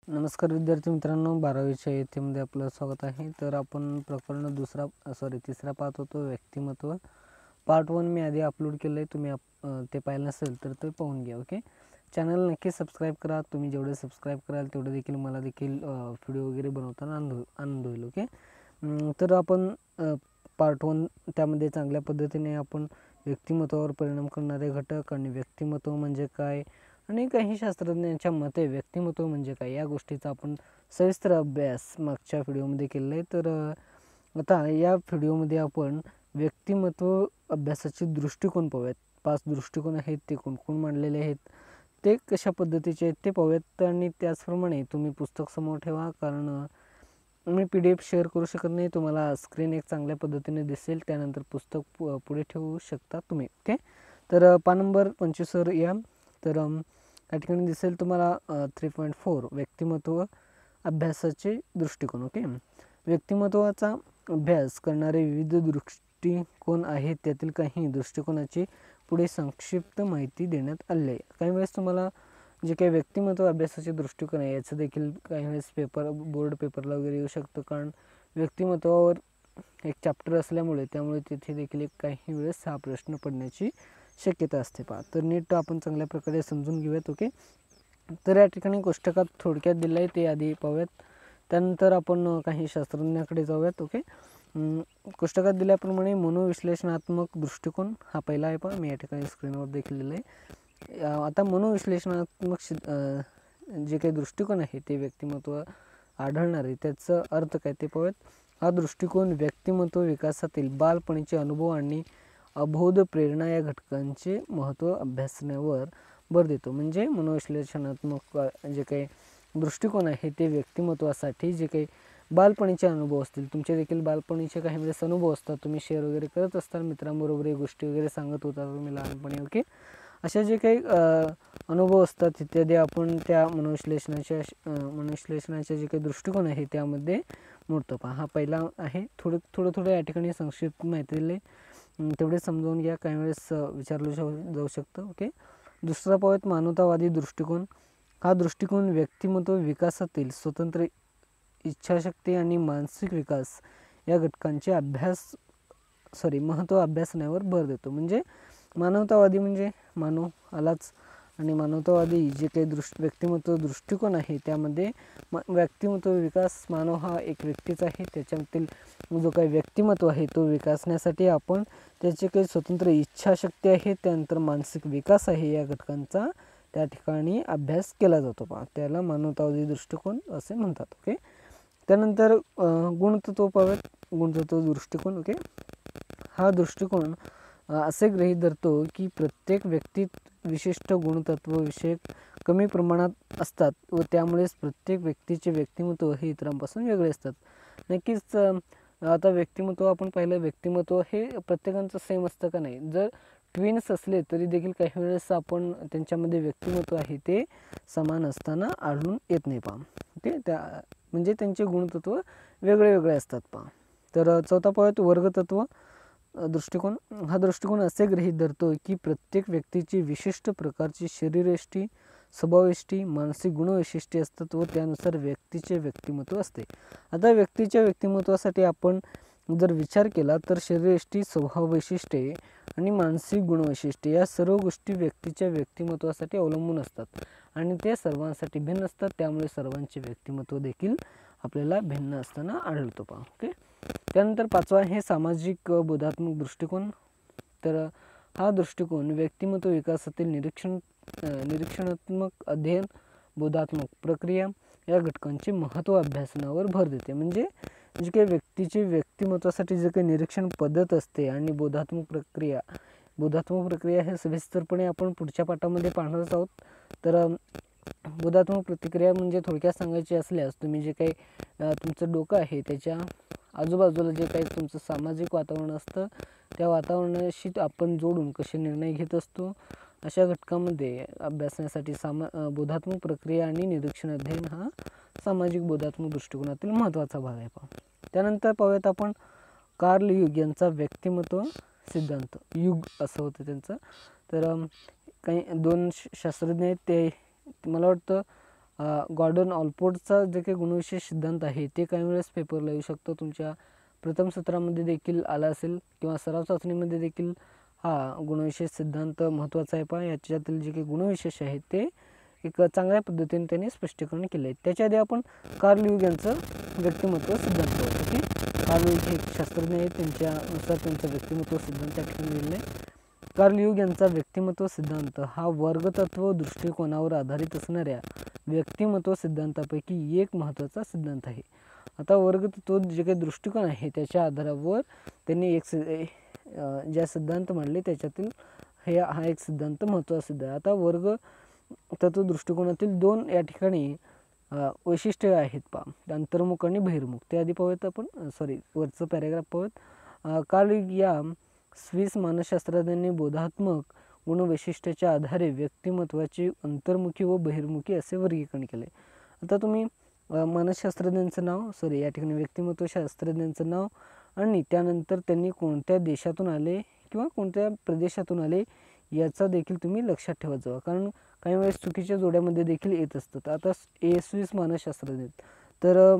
नमस्कार विद्यार्थी मित्रांनो, 12वीच्या इयत्तेमध्ये आपलं स्वागत आहे. तर आपण प्रकरण तिसरा पाहत होतो, व्यक्तिमत्व. पार्ट 1 मी आधी अपलोड केलं आहे. तुम्ही ते पाहिलं नसेल तर ते पाहून घ्या. ओके, चॅनल नक्की सबस्क्राईब करा. तुम्ही जेवढे सबस्क्राईब कराल तेवढं देखील मला देखील व्हिडिओ वगैरे बनवताना आनंद होईल. ओके, तर आपण पार्ट 1 त्यामध्ये चांगल्या पद्धतीने आपण व्यक्तिमत्वावर परिणाम करणारे घटक आणि व्यक्तिमत्व म्हणजे काय आणि काही शास्त्रज्ञांच्या मते व्यक्तिमत्व म्हणजे काय या गोष्टीचा आपण सविस्तर अभ्यास मागच्या व्हिडिओमध्ये केलेला आहे. तर आता या व्हिडिओमध्ये आपण व्यक्तिमत्व अभ्यासाचे दृष्टिकोन पाहूयात. 5 दृष्टिकोन आहेत, ते कोण मांडलेले आहेत, ते कशा पद्धतीचे आहेत ते पाहूयात. आणि त्याचप्रमाणे तुम्ही पुस्तक समोर ठेवा, कारण मी PDF शेअर करू शकत नाही. तुम्हाला स्क्रीन एक चांगल्या पद्धतीने दिसेल, त्यानंतर पुस्तक पुढे ठेवू शकता तुम्ही. ओके, तर पान नंबर 25 या. तर या ठिकाणी दिसेल तुम्हाला 3.4 व्यक्तिमत्व अभ्यासाचे दृष्टिकोन. ओके, व्यक्तिमत्वाचा अभ्यास करणारे विविध दृष्टिकोन आहेत. त्यातील काही दृष्टिकोनाची पुढे संक्षिप्त माहिती देण्यात आली आहे. काही वेळेस तुम्हाला जे काही व्यक्तिमत्व अभ्यासाचे दृष्टिकोन आहे याचं देखील काही वेळेस बोर्ड पेपरला वगैरे येऊ शकतं, कारण व्यक्तिमत्वावर एक चॅप्टर असल्यामुळे त्यामुळे तिथे देखील काही वेळेस हा प्रश्न पडण्याची शक्यता असते. पहा, तर नीट आपण चांगल्या प्रकारे समजून घेऊयात. ओके, तर या ठिकाणी कोष्टकात थोडक्यात दिलं आहे ते आधी पाहूयात, त्यानंतर आपण काही शास्त्रज्ञाकडे जाऊयात. ओके, कोष्टकात दिल्याप्रमाणे मनोविश्लेषणात्मक दृष्टिकोन हा पहिला आहे. पहा, मी या ठिकाणी स्क्रीनवर देखील लिहिलं आहे. आता मनोविश्लेषणात्मक जे काही दृष्टिकोन आहे ते व्यक्तिमत्व आढळणारे त्याचा अर्थ काय ते पाहूयात. हा दृष्टिकोन व्यक्तिमत्व विकासातील बालपणीचे अनुभव आणि अबोध प्रेरणा या घटकांचे महत्त्व अभ्यासण्यावर भर देतो. म्हणजे मनोविश्लेषणात्मक जे काही दृष्टिकोन आहे ते व्यक्तिमत्वासाठी जे काही बालपणीचे अनुभव असतील, तुमचे देखील बालपणीचे काही वेळेस अनुभव असतात, तुम्ही शेअर वगैरे करत असताल, मित्रांबरोबर हे गोष्टी वगैरे सांगत होता तुम्ही लहानपणी. ओके, अशा जे काही अनुभव असतात इत्यादी आपण त्या मनोविश्लेषणाच्या जे काही दृष्टिकोन आहे त्यामध्ये मोडतो. पहा, हा पहिला आहे. थोडं या ठिकाणी संक्षिप्त माहिती दिली, तेवढे समजावून घ्या, काही वेळेस विचारलं जाऊ शकतं. ओके, दुसरा पाहूयात मानवतावादी दृष्टिकोन. हा दृष्टिकोन व्यक्तिमत्व विकासातील स्वतंत्र इच्छाशक्ती आणि मानसिक विकास या घटकांचे महत्त्व अभ्यासण्यावर भर देतो. म्हणजे मानवतावादी म्हणजे मानव आलाच, आणि मानवतावादी जे काही व्यक्तिमत्व दृष्टिकोन आहे त्यामध्ये व्यक्तिमत्व विकास, मानव हा एक व्यक्तीच आहे, त्याच्यातील जो काही व्यक्तिमत्व आहे तो विकासण्यासाठी आपण त्याचे काही स्वतंत्र इच्छाशक्ती आहे, त्यानंतर मानसिक विकास आहे, या घटकांचा त्या ठिकाणी अभ्यास केला जातो. पहा, त्याला मानवतावादी दृष्टिकोन असे म्हणतात. ओके, त्यानंतर गुणतत्व पाहूयात. गुणतत्व दृष्टिकोन. ओके, हा दृष्टिकोन असे गृहीत धरतो की प्रत्येक व्यक्तीत विशिष्ट गुणतत्व विषयक कमी प्रमाणात असतात व त्यामुळेच प्रत्येक व्यक्तीचे व्यक्तिमत्व हे इतरांपासून वेगळे असतात. नक्कीच आता व्यक्तिमत्व आपण पाहिलं, व्यक्तिमत्व हे प्रत्येकाचं सेम असतं का नाही. जर ट्विन्स असले तरी देखील काही वेळेस आपण त्यांच्यामध्ये व्यक्तिमत्व आहे ते समान असताना आढळून येत नाही. पहा, ओके, म्हणजे त्यांचे गुणतत्व वेगळे असतात. पहा, तर चौथा पाहूयात वर्गतत्व दृष्टिकोन. हा दृष्टिकोन असे गृहीत धरतो की प्रत्येक व्यक्तीची विशिष्ट प्रकारची शरीरयष्टी, स्वभावयष्टी, मानसिक गुणवैशिष्ट्ये असतात व त्यानुसार व्यक्तीचे व्यक्तिमत्व असते. आता व्यक्तीच्या व्यक्तिमत्वासाठी आपण जर विचार केला तर शरीरयष्टी, स्वभाव वैशिष्ट्ये आणि मानसिक गुणवैशिष्ट्ये या सर्व गोष्टी व्यक्तीच्या व्यक्तिमत्वासाठी अवलंबून असतात आणि ते सर्वांसाठी भिन्न असतात. त्यामुळे सर्वांचे व्यक्तिमत्व देखील आपल्याला भिन्न असताना आढळतो. पहा, ओके, त्यानंतर पाचवा आहे सामाजिक बोधात्मक दृष्टिकोन. तर हा दृष्टिकोन व्यक्तिमत्व विकासातील निरीक्षणात्मक अध्ययन, बोधात्मक प्रक्रिया या घटकांचे महत्त्व अभ्यासनावर भर देते. म्हणजे जे काही व्यक्तीचे व्यक्तिमत्वासाठी जे काही निरीक्षण पद्धत असते आणि बोधात्मक प्रक्रिया हे सविस्तरपणे आपण पुढच्या पाठामध्ये पाहणारच आहोत. तर बोधात्मक प्रतिक्रिया म्हणजे थोडक्यात सांगायचे असल्यास, तुम्ही जे काही तुमचं डोकं आहे त्याच्या आजूबाजूला जे काही तुमचं सामाजिक वातावरण असतं त्या वातावरणाशी आपण जोडून कसे निर्णय घेत असतो, अशा घटकामध्ये अभ्यासण्यासाठी बोधात्मक प्रक्रिया आणि निरीक्षण अध्ययन हा सामाजिक बोधात्मक दृष्टिकोनातील महत्त्वाचा भाग आहे. पहा, त्यानंतर पाहूयात आपण कार्ल युग यांचा व्यक्तिमत्व सिद्धांत. युग असं होतं त्यांचं. तर काही 2 शास्त्रज्ञ आहेत, ते मला वाटतं गॉर्डन ऑलपोर्टचा जे काही गुणविशेष सिद्धांत आहे ते काही वेळेस पेपरला येऊ शकतो. तुमच्या प्रथम सत्रामध्ये देखील आला असेल किंवा सराव चाचणीमध्ये देखील हा गुणविशेष सिद्धांत महत्त्वाचा आहे. पहा याच्यातील जे काही गुणविशेष आहेत ते एक चांगल्या पद्धतीने त्यांनी स्पष्टीकरण केले आहे. त्याच्या आधी आपण कार्ल युंग यांचं व्यक्तिमत्व सिद्धांत पाहू. ओके, कार्ल युंग हे एक शास्त्रज्ञ आहेत. त्यांच्यानुसार त्यांचा व्यक्तिमत्व सिद्धांत त्या ठिकाणी दिलेला आहे. कार्ल युंग यांचा व्यक्तिमत्व सिद्धांत हा वर्गतत्व दृष्टिकोनावर आधारित असणाऱ्या व्यक्तिमत्व सिद्धांतापैकी एक महत्त्वाचा सिद्धांत आहे. आता वर्गतत्व जे काही दृष्टिकोन आहे त्याच्या आधारावर त्यांनी एक ज्या सिद्धांत मांडले त्याच्यातील हा एक सिद्धांत महत्त्वाचा सिद्ध आहे. आता वर्ग तत्व दृष्टिकोनातील दोन या ठिकाणी वैशिष्ट्ये आहेत. पहा, अंतर्मुख आणि बहिर्मुख. ते आधी पाहूयात आपण. वरचं पॅरेग्राफ पाहूयात. कार्ल युंग या स्विस मानसशास्त्रज्ञांनी बोधात्मक गुणवैशिष्ट्याच्या आधारे व्यक्तिमत्वाची अंतर्मुखी व बहिर्मुखी असे वर्गीकरण केले. आता तुम्ही मानसशास्त्रज्ञांचं नाव या ठिकाणी व्यक्तिमत्व शास्त्रज्ञांचं नाव आणि त्यानंतर त्यांनी कोणत्या देशातून आले किंवा कोणत्या प्रदेशातून आले याचा देखील तुम्ही लक्षात ठेवत जावा, कारण काही वेळेस चुकीच्या जोड्यामध्ये देखील येत असतात. आता स्विस मानसशास्त्रज्ञ तर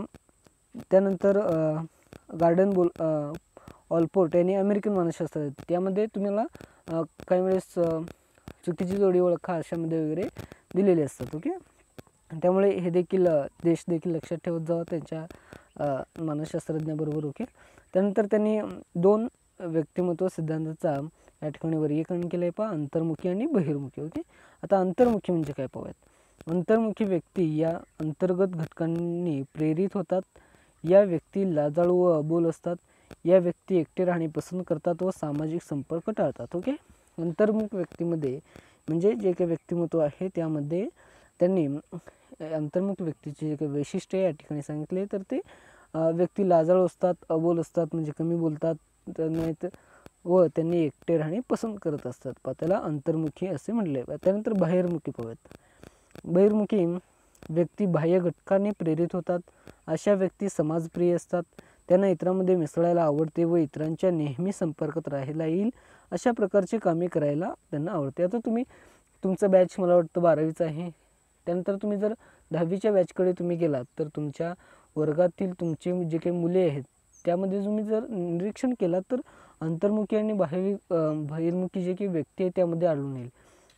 त्यानंतर ऑलपोर्ट यांनी अमेरिकन मानसशास्त्रज्ञ, त्यामध्ये तुम्हाला काही वेळेस चुकीची जोडी ओळखा अशामध्ये वगैरे दिलेले असतात. ओके, त्यामुळे हे देखील देश देखील लक्षात ठेवत जावा त्यांच्या मानसशास्त्रज्ञाबरोबर. ओके, त्यानंतर त्यांनी दोन व्यक्तिमत्व सिद्धांताचा या ठिकाणी वर्गीकरण केलं आहे. पहा, अंतर्मुखी आणि बहिर्मुखी. ओके, आता अंतर्मुखी म्हणजे काय पाहूयात. अंतर्मुखी व्यक्ती या अंतर्गत घटकांनी प्रेरित होतात. या व्यक्ती लाजाळू व अबोल असतात. या व्यक्ती एकटे राहणे पसंत करतात व सामाजिक संपर्क टाळतात. ओके, अंतर्मुख व्यक्तीमध्ये म्हणजे जे काही व्यक्तिमत्व आहे त्यामध्ये त्यांनी अंतर्मुख व्यक्तीचे जे काही वैशिष्ट्य या ठिकाणी सांगितले तर ते व्यक्ती लाजाळू असतात, अबोल असतात म्हणजे कमी बोलतात नाहीत व त्यांनी एकटे राहणे पसंत करत असतात. त्याला अंतर्मुखी असे म्हटले. त्यानंतर बाहेरमुखी पाहूयात. बहिर्मुखी व्यक्ती बाह्य घटकाने प्रेरित होतात. अशा व्यक्ती समाजप्रिय असतात. त्यांना इतरांमध्ये मिसळायला आवडते व इतरांच्या नेहमी संपर्कात राहायला येईल अशा प्रकारची कामे करायला त्यांना आवडते. आता तुम्ही तुमचं बॅच मला वाटतं 12वीचं आहे. त्यानंतर तुम्ही जर 10वीच्या बॅचकडे तुम्ही गेलात तर तुमच्या वर्गातील तुमचे जे काही मुले आहेत त्यामध्ये तुम्ही जर निरीक्षण केलात तर अंतर्मुखी आणि बाहेरमुखी जे काही व्यक्ती आहे त्यामध्ये आढळून येईल.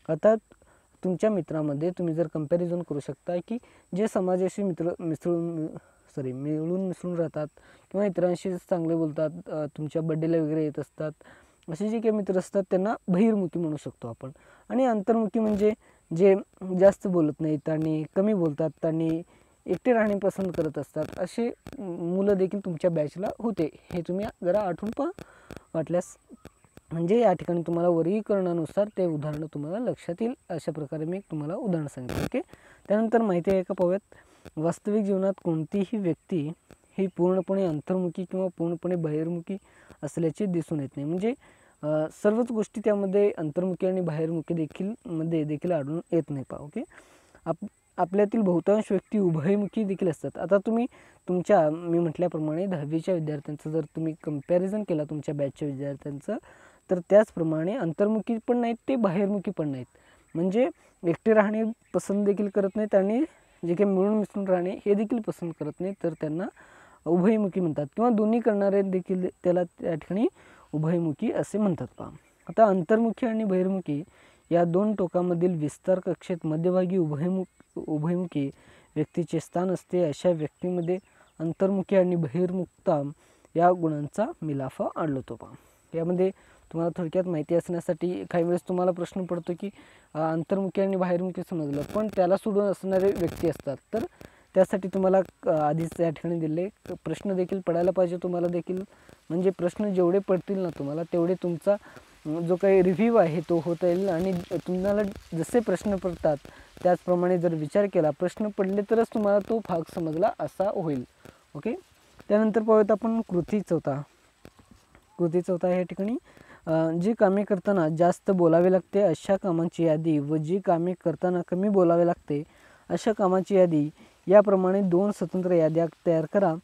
आता तुमच्या मित्रामध्ये तुम्ही जर कंपॅरिझन करू शकता की जे समाजाशी मिळून मिसळून राहतात किंवा इतरांशी चांगले बोलतात, तुमच्या बड्डेला वगैरे येत असतात, असे जे काही मित्र असतात त्यांना बहिर्मुखी म्हणू शकतो आपण. आणि अंतर्मुखी म्हणजे जे जास्त बोलत नाहीत आणि कमी बोलतात आणि एकटे राहणे पसंत करत असतात असे मुलं देखील तुमच्या बॅचला होते. हे तुम्ही जरा आठवून पहा वाटल्यास. म्हणजे या ठिकाणी तुम्हाला वर्गीकरणानुसार ते उदाहरणं तुम्हाला लक्षात येईल. अशा प्रकारे मी तुम्हाला उदाहरण सांगितलं. ओके, त्यानंतर माहिती आहे का पाहूयात. वास्तविक जीवनात कोणतीही व्यक्ती ही पूर्णपणे अंतर्मुखी किंवा पूर्णपणे बाहेरमुखी असल्याचे दिसून येत नाही. म्हणजे सर्वच गोष्टी त्यामध्ये अंतर्मुखी आणि बाहेरमुखी देखील आढळून येत नाही. पहा, ओके, आपल्यातील बहुतांश व्यक्ती उभयमुखी देखील असतात. आता तुम्ही मी म्हटल्याप्रमाणे 10वीच्या विद्यार्थ्यांचं जर तुम्ही कंपॅरिझन केला तुमच्या बॅचच्या विद्यार्थ्यांचं तर त्याचप्रमाणे अंतर्मुखी पण नाहीत ते बाहेरमुखी पण नाहीत. म्हणजे एकटे राहणे पसंत देखील करत नाहीत आणि जे काही मिळून मिसळून राहणे हे देखील पसंत करत नाहीत, तर त्यांना उभयमुखी म्हणतात किंवा दोन्ही करणारे देखील त्याला त्या ठिकाणी उभयमुखी असे म्हणतात. पहा, आता अंतर्मुखी आणि बहिर्मुखी या दोन टोकामधील विस्तार कक्षेत मध्यभागी उभयमुखी व्यक्तीचे स्थान असते. अशा व्यक्तीमध्ये अंतर्मुखी आणि बहिर्मुखता या गुणांचा मिलाफा आढळतो. पहा, यामध्ये तुम्हाला थोडक्यात माहिती असण्यासाठी काही वेळेस तुम्हाला प्रश्न पडतो की अंतर्मुखी आणि बाहेरमुखी समजलं पण त्याला सोडून असणारे व्यक्ती असतात, तर त्यासाठी तुम्हाला आधीच या ठिकाणी दिले प्रश्न देखील पडायला पाहिजे तुम्हाला देखील. म्हणजे प्रश्न जेवढे पडतील ना तुम्हाला तेवढे तुमचा जो काही रिव्ह्यू आहे तो होता येईल आणि तुम्हाला जसे प्रश्न पडतात त्याचप्रमाणे जर विचार केला, प्रश्न पडले तरच तुम्हाला तो भाग समजला असा होईल. ओके, त्यानंतर पाहूयात आपण कृती चौथा या ठिकाणी जी कामे करताना जास्त बोलावे लागते अशा कामांची यादी व जी कामे करताना कमी बोलावे लागते अशा कामाची यादी याप्रमाणे 2 स्वतंत्र याद्या तयार करा.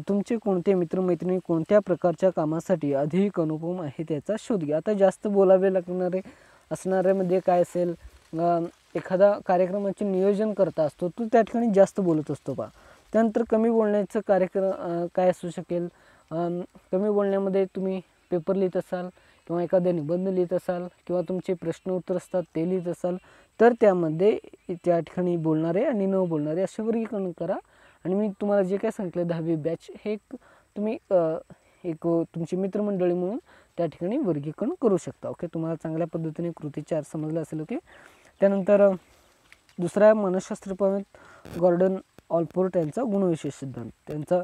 तुमचे कोणते मित्रमैत्रिणी कोणत्या प्रकारच्या कामासाठी अधिक अनुपम आहे त्याचा शोध घ्या. आता जास्त बोलावे लागणारे असणाऱ्यामध्ये काय असेल, एखादा कार्यक्रमाचे नियोजन करता असतो तो त्या ठिकाणी जास्त बोलत असतो पहा. त्यानंतर कमी बोलण्याचं कार्यक्रम काय असू शकेल, कमी बोलण्यामध्ये तुम्ही पेपर लिहित असाल किंवा एखादा निबंध लिहित असाल किंवा तुमचे प्रश्न उत्तर असतात ते लिहित असाल, तर त्यामध्ये त्या ठिकाणी बोलणारे आणि न बोलणारे असे वर्गीकरण करा. आणि मी तुम्हाला जे काय सांगितलं 10वी बॅच हे तुम्ही एक तुमची मित्रमंडळी म्हणून त्या ठिकाणी वर्गीकरण करू शकता. ओके, तुम्हाला चांगल्या पद्धतीने कृती 4 समजलं असेल. ओके, त्यानंतर दुसरा मानसशास्त्र पाहूयात गॉर्डन ऑलपोर्ट यांचा गुणविशेष सिद्धांत. त्यांचा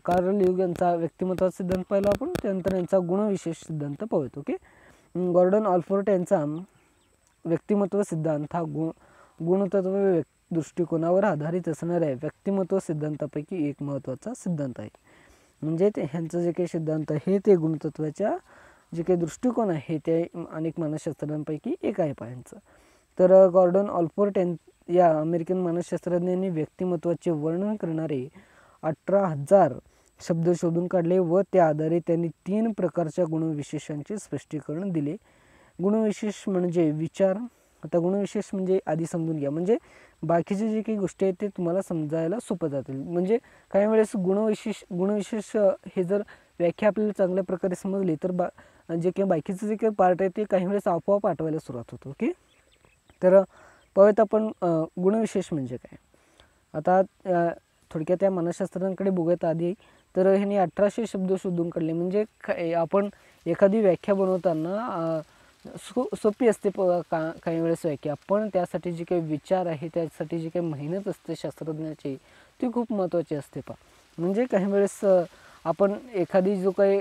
कार्ल युंग यांचा व्यक्तिमत्वाचा सिद्धांत पाहिला आपण, त्यानंतर यांचा गुणविशेष सिद्धांत पाहूयात. ओके, गॉर्डन ऑलपोर्ट यांचा व्यक्तिमत्व सिद्धांत हा गुणतत्व दृष्टिकोनावर आधारित असणाऱ्या व्यक्तिमत्व सिद्धांतापैकी एक महत्त्वाचा सिद्धांत आहे. म्हणजे ह्यांचं जे काही सिद्धांत आहे ते गुणतत्वाच्या जे काही दृष्टिकोन आहे ते अनेक मानसशास्त्रज्ञांपैकी एक आहे पाहायचं. तर गॉर्डन ऑलपोर्ट या अमेरिकन मानसशास्त्रज्ञांनी व्यक्तिमत्वाचे वर्णन करणारे 18,000 शब्द शोधून काढले व त्या आधारे त्यांनी 3 प्रकारच्या गुणविशेषांचे स्पष्टीकरण दिले. गुणविशेष म्हणजे विचार. आता गुणविशेष म्हणजे आधी समजून घ्या, म्हणजे बाकीचे जे काही गोष्टी आहेत ते तुम्हाला समजायला सोपं जातील. म्हणजे काही वेळेस गुणविशेष हे जर व्याख्या आपल्याला चांगल्या प्रकारे समजली तर जे काही बाकीचं जे काही पार्ट आहे ते काही वेळेस आपोआप आठवायला सुरुवात होतो. ओके, तर पाहूयात आपण गुणविशेष म्हणजे काय. आता थोडक्यात त्या मानसशास्त्रज्ञांकडे बघूयात आधी. तर ह्यांनी 1800 शब्द शोधून काढले. म्हणजे आपण एखादी व्याख्या बनवताना सोपी असते काही वेळेस व्याख्या, पण त्यासाठी जे काही विचार आहे त्यासाठी जी काही मेहनत असते शास्त्रज्ञाची ती खूप महत्त्वाची असते पहा. म्हणजे काही वेळेस आपण एखादी जो काही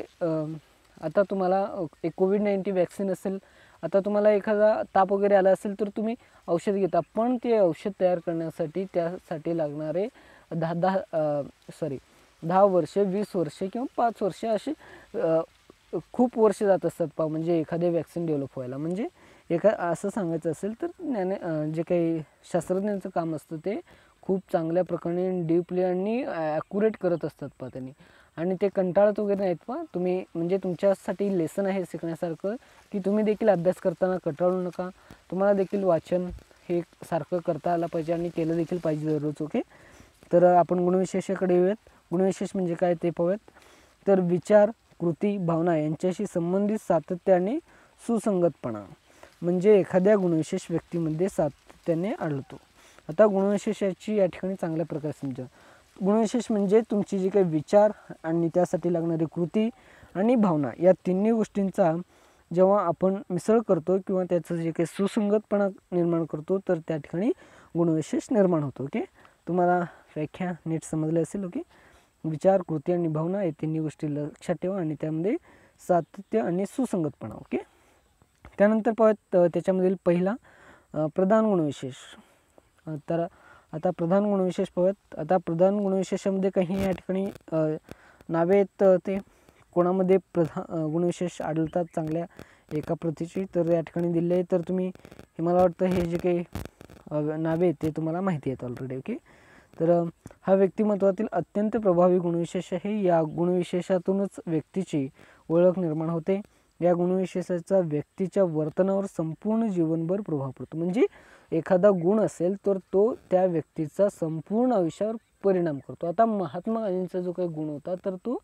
आता तुम्हाला एक कोविड-19 वॅक्सिन असेल, आता तुम्हाला एखादा ताप वगैरे आला असेल तर तुम्ही औषध घेता, पण ते औषध तयार करण्यासाठी त्यासाठी लागणारे 10 वर्षे 20 वर्षे किंवा 5 वर्षे असे खूप वर्ष जात असतात पहा. म्हणजे एखादे वॅक्सिन डेव्हलप व्हायला. म्हणजे असं सांगायचं असेल तर जे काही शास्त्रज्ञांचं काम असतं ते खूप चांगल्या प्रकारे डीपली आणि ॲक्युरेट करत असतात पहा त्यांनी. आणि ते कंटाळत वगैरे नाहीत पहा. तुम्ही म्हणजे तुमच्यासाठी लेसन आहे शिकण्यासारखं, की तुम्ही देखील अभ्यास करताना कंटाळू नका. तुम्हाला देखील वाचन हे सारखं करता आलं पाहिजे आणि केलं देखील पाहिजे दररोज. ओके, तर आपण गुणविशेषाकडे येऊयात. गुणविशेष म्हणजे काय ते पाहूयात. तर विचार, कृती, भावना यांच्याशी संबंधित सातत्य आणि सुसंगतपणा म्हणजे एखाद्या गुणविशेष व्यक्तीमध्ये सातत्याने आढळतो. आता गुणविशेषाची या ठिकाणी चांगल्या प्रकारे समजा. गुणविशेष म्हणजे तुमची जी काही विचार आणि त्यासाठी लागणारी कृती आणि भावना या तिन्ही गोष्टींचा जेव्हा आपण मिसळ करतो किंवा त्याचं जे काही सुसंगतपणा निर्माण करतो तर त्या ठिकाणी गुणविशेष निर्माण होतो. ओके, तुम्हाला व्याख्या नीट समजली असेल. ओके, विचार, कृती आणि भावना या तिन्ही गोष्टी लक्षात ठेवा आणि त्यामध्ये सातत्य आणि सुसंगतपणा. ओके, त्यानंतर पाहूयात त्याच्यामधील पहिला प्रधान गुणविशेष. तर आता प्रधान गुणविशेष पाहूयात. आता प्रधान गुणविशेषामध्ये काही या ठिकाणी नावे आहेत. ते कोणामध्ये गुणविशेष आढळतात चांगल्या एका प्रतीची तर या ठिकाणी दिले आहे. तर तुम्ही हे मला वाटतं हे जे काही नावे आहेत ते तुम्हाला माहिती आहेत ऑलरेडी. ओके, तर हा व्यक्तिमत्वातील अत्यंत प्रभावी गुणविशेष आहे. या गुणविशेषातूनच व्यक्तीची ओळख निर्माण होते. या गुणविशेषाचा व्यक्तीच्या वर्तनावर संपूर्ण जीवनभर प्रभाव पडतो. म्हणजे एखादा गुण असेल तर तो त्या व्यक्तीचा संपूर्ण आयुष्यावर परिणाम करतो. आता महात्मा गांधींचा जो काही गुण होता तर तो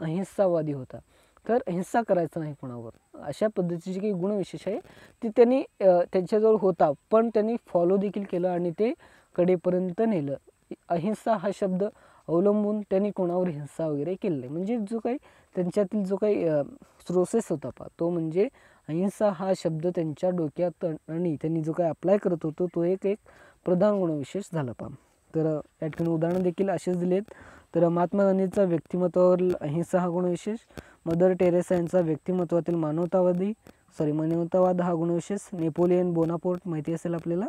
अहिंसावादी होता. तर हिंसा करायचं नाही कोणावर, अशा पद्धतीचे काही गुणविशेष आहे ते त्यांनी त्यांच्याजवळ होता, पण त्यांनी फॉलो देखील केलं आणि ते कडेपर्यंत नेलं. अहिंसा हा शब्द अवलंबून त्यांनी कोणावर हिंसा वगैरे केली नाही. म्हणजे जो काही त्यांच्यातील जो काही प्रोसेस होता पहा तो म्हणजे अहिंसा हा शब्द त्यांच्या डोक्यात आणि त्यांनी जो काही अप्लाय करत होतो तो एक प्रधान गुणविशेष झाला पहा. तर या ठिकाणी उदाहरण देखील असेच दिलेत. तर महात्मा गांधींचा व्यक्तिमत्वावर अहिंसा हा गुणविशेष, मदर टेरेसा यांचा व्यक्तिमत्वातील मानवतावाद हा गुणविशेष, नेपोलियन बोनापार्ट माहिती असेल आपल्याला.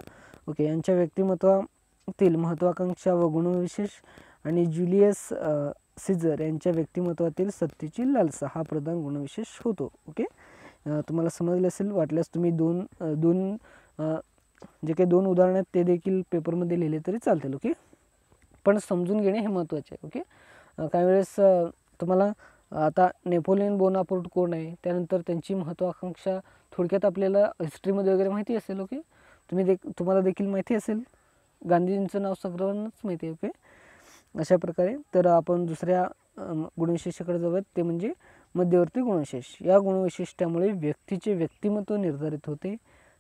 ओके, यांच्या व्यक्तिमत्वातील महत्त्वाकांक्षा व गुणविशेष आणि ज्युलियस सीझर यांच्या व्यक्तिमत्वातील सत्तेची लालसा हा प्रधान गुणविशेष होतो. ओके, तुम्हाला समजले असेल. वाटल्यास तुम्ही दोन जे काही 2 उदाहरण आहेत ते देखील पेपरमध्ये लिहिले तरी चालतील. ओके, पण समजून घेणे हे महत्त्वाचे आहे. ओके, काही वेळेस तुम्हाला आता नेपोलियन बोनापार्ट कोण आहे, त्यानंतर त्यांची महत्त्वाकांक्षा थोडक्यात आपल्याला हिस्ट्रीमध्ये वगैरे माहिती असेल. ओके, तुम्हाला देखील माहिती असेल, गांधीजींचं नाव सर्वांनाच माहिती आहे. ओके, अशा प्रकारे तर आपण दुसऱ्या गुणविशेषाकडे जाऊयात, ते म्हणजे मध्यवर्ती गुणविशेष. या गुणवैशिष्ट्यामुळे व्यक्तीचे व्यक्तिमत्व निर्धारित होते.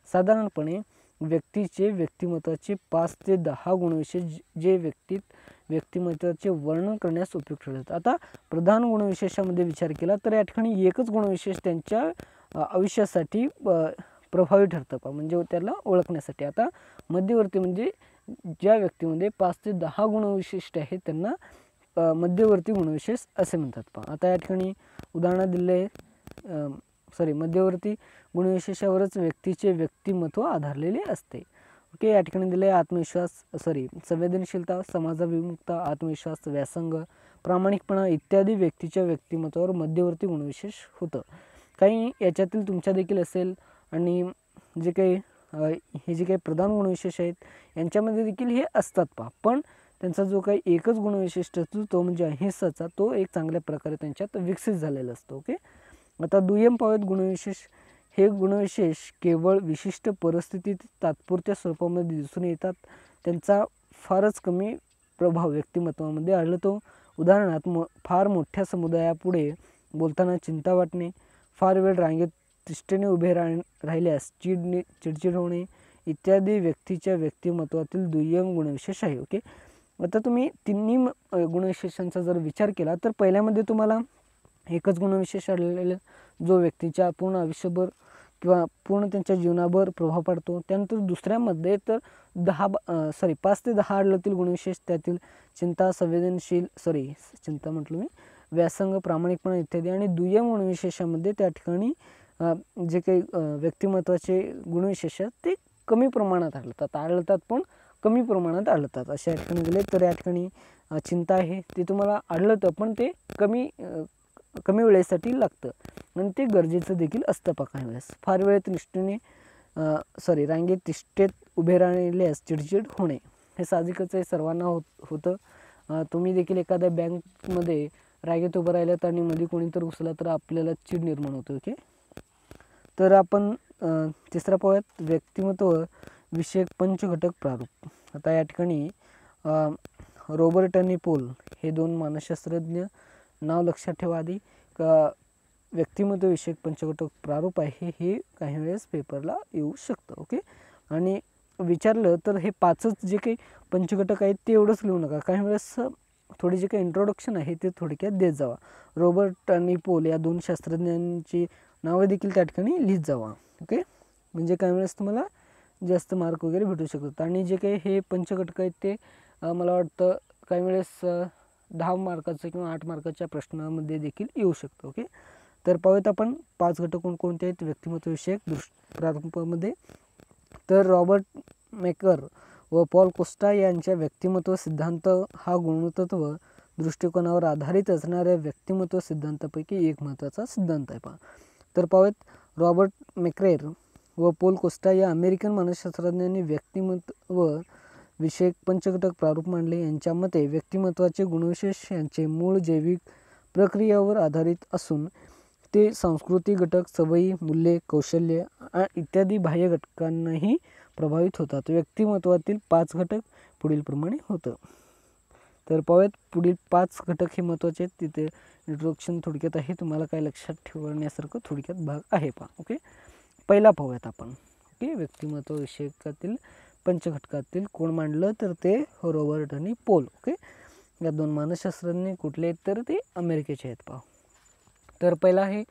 साधारणपणे व्यक्तीचे व्यक्तिमत्वाचे 5 ते 10 गुणविशेष जे व्यक्तिमत्वाचे वर्णन करण्यास उपयुक्त ठरतात. आता प्रधान गुणविशेषामध्ये विचार केला तर या ठिकाणी एकच गुणविशेष त्यांच्या आयुष्यासाठी प्रभावी ठरतं म्हणजे त्याला ओळखण्यासाठी. आता मध्यवर्ती म्हणजे ज्या व्यक्तीमध्ये 5 ते 10 गुणविशिष्ट आहेत त्यांना मध्यवर्ती गुणविशेष असे म्हणतात आता या ठिकाणी उदाहरण दिले मध्यवर्ती गुणविशेषावरच व्यक्तीचे व्यक्तिमत्व आधारलेले असते. ओके, या ठिकाणी दिले आत्मविश्वास संवेदनशीलता, समाजाभिमुखता, आत्मविश्वास, व्यासंग, प्रामाणिकपणा इत्यादी व्यक्तीच्या व्यक्तिमत्वावर मध्यवर्ती गुणविशेष होतं. काही याच्यातील तुमच्या देखील असेल आणि जे काही हे जे काही प्रधान गुणविशेष आहेत यांच्यामध्ये देखील हे असतात पण त्यांचा जो काही एकच गुणविशिष्ट असतो तो म्हणजे अहिंसाचा, तो एक चांगल्या प्रकारे त्यांच्यात विकसित झालेला असतो. ओके, आता दुय्यम पावेत गुणविशेष. हे गुणविशेष केवळ विशिष्ट परिस्थितीत तात्पुरत्या स्वरूपामध्ये दिसून येतात. त्यांचा फारच कमी प्रभाव व्यक्तिमत्वामध्ये आढळतो. उदाहरणार्थ फार मोठ्या समुदायापुढे बोलताना चिंता वाटणे, फार वेळ रांगेत तिष्ठेने उभे राहिल्यास चिडचिड होणे इत्यादी व्यक्तीच्या व्यक्तिमत्वातील दुय्यम गुणविशेष आहे. ओके, आता तुम्ही तिन्ही गुणविशेषांचा जर विचार केला तर पहिल्यामध्ये तुम्हाला एकच गुणविशेष आढळलेला जो व्यक्तीच्या पूर्ण आयुष्यभर किंवा पूर्ण त्यांच्या जीवनाभर प्रभाव पडतो. त्यानंतर दुसऱ्यामध्ये तर 5 ते 10 आढळतील गुणविशेष. त्यातील चिंता, चिंता म्हटलं मी, व्यासंग, प्रामाणिकपणा इत्यादी. आणि दुय्यम गुणविशेषामध्ये त्या ठिकाणी जे काही व्यक्तिमत्वाचे गुणविशेष आहेत ते कमी प्रमाणात आढळतात पण कमी प्रमाणात आढळतात अशा ठिकाणी दिले. तर या ठिकाणी चिंता आहे ते तुम्हाला आढळतं पण ते कमी वेळेसाठी लागतं आणि ते गरजेचं देखील असतं काही वेळेस. फार वेळ रांगेत तिष्ठेत उभे राहिल्यास चिडचिड होणे हे साहजिकच आहे, सर्वांना होतं. तुम्ही देखील एखाद्या बँकमध्ये रांगेत उभं राहिल्यात आणि मध्ये कोणीतरी घुसला तर आपल्याला चिड निर्माण होते. ओके, तर आपण तिसरा पाहूयात व्यक्तिमत्व विषयक पंचघटक प्रारूप. आता या ठिकाणी रॉबर्ट आणि पोल हे 2 मानसशास्त्रज्ञ, नाव लक्षात ठेवा आधी, व्यक्तिमत्व विषयक पंचघटक प्रारूप आहे हे काही वेळेस पेपरला येऊ शकतं. ओके, आणि विचारलं तर हे 5च जे काही पंचघटक आहेत ते एवढंच लिहू नका, काही वेळेस थोडी जे काही इंट्रोडक्शन आहे ते थोडक्यात देत जावा. रॉबर्ट आणि पोल या 2 शास्त्रज्ञांची नावं देखील त्या ठिकाणी लिहित जावा. ओके, म्हणजे काही वेळेस तुम्हाला जास्त मार्क वगैरे भेटू शकतात. आणि जे काही हे पंचघटक आहेत ते मला वाटतं काही वेळेस 10 मार्काचं किंवा 8 मार्काच्या प्रश्नामध्ये देखील येऊ शकतं. ओके, तर पाहूयात आपण 5 घटक कोणकोणते आहेत व्यक्तिमत्व विषयक प्रारूपामध्ये. तर रॉबर्ट मेकर व पॉल कोस्टा यांच्या व्यक्तिमत्व सिद्धांत हा गुणतत्व दृष्टिकोनावर आधारित असणाऱ्या व्यक्तिमत्व सिद्धांतापैकी एक महत्त्वाचा सिद्धांत आहे. तर पाहूयात रॉबर्ट मेक्रेर व पॉल कोस्टा या अमेरिकन मानसशास्त्रज्ञांनी व्यक्तिमत्व विषयक पंचघटक प्रारूप मांडले. यांच्या मते व्यक्तिमत्वाचे गुणविशेष यांचे मूळ जैविक प्रक्रियावर आधारित असून ते सांस्कृतिक घटक, सवयी, मूल्ये, कौशल्य इत्यादी बाह्य घटकांनाही प्रभावित होतात. व्यक्तिमत्वातील 5 घटक पुढील प्रमाणे होतं. तर पाहूयात पुढील 5 घटक हे महत्त्वाचे आहेत. तिथे इंट्रोडक्शन थोडक्यात आहे, तुम्हाला काय लक्षात ठेवण्यासारखं थोडक्यात भाग आहे ओके, पहिला पाहूयात आपण. ओके, व्यक्तिमत्व विषयकातील पंचघटकातील कोण मांडलं तर ते रॉबर्ट आणि पोल. ओके, या 2 मानसशास्त्रज्ञ कुठले आहेत तर ते अमेरिकेचे आहेत. तर पहिला आहे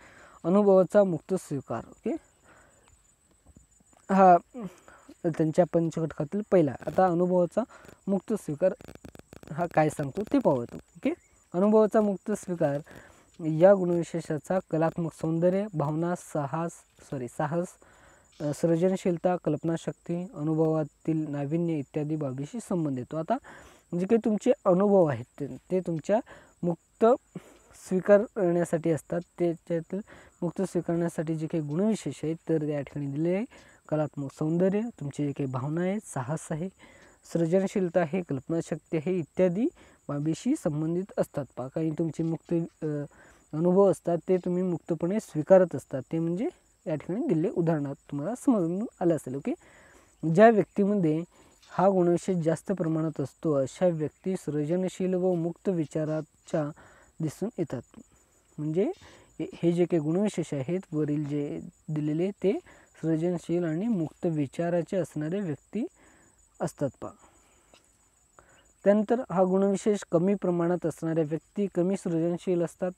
अनुभवाचा मुक्त स्वीकार. ओके, हा त्यांच्या पंचघटकातील पहिला. आता अनुभवाचा मुक्त स्वीकार हा काय सांगतो ते पाहूयात. ओके, अनुभवाचा मुक्त स्वीकार या गुणविशेषाचा कलात्मक सौंदर्य, भावना, साहस, सृजनशीलता, कल्पनाशक्ती, अनुभवातील नाविन्य इत्यादी बाबीशी संबंध येतो. आता जे काही तुमचे अनुभव आहेत ते तुमच्या मुक्त स्वीकारण्यासाठी असतात. त्याच्यातील मुक्त स्वीकारण्यासाठी जे काही गुणविशेष आहेत तर त्या ठिकाणी दिले आहे कलात्मक सौंदर्य, तुमचे जे काही भावना आहेत, साहस आहे, सृजनशीलता आहे, कल्पनाशक्ती आहे इत्यादी बाबीशी संबंधित असतात. काही तुमचे मुक्त अनुभव असतात ते तुम्ही मुक्तपणे स्वीकारत असतात, ते म्हणजे या ठिकाणी दिले उदाहरणार्थ तुम्हाला समजून आलं असेल. ओके, ज्या व्यक्तीमध्ये हा गुणविशेष जास्त प्रमाणात असतो अशा व्यक्ती सृजनशील व मुक्त विचाराच्या दिसून येतात. म्हणजे हे जे काही गुणविशेष आहेत वरील जे दिलेले ते सृजनशील आणि मुक्त विचाराचे असणारे व्यक्ती असतात पहा. त्यानंतर हा गुणविशेष कमी प्रमाणात असणाऱ्या व्यक्ती कमी सृजनशील असतात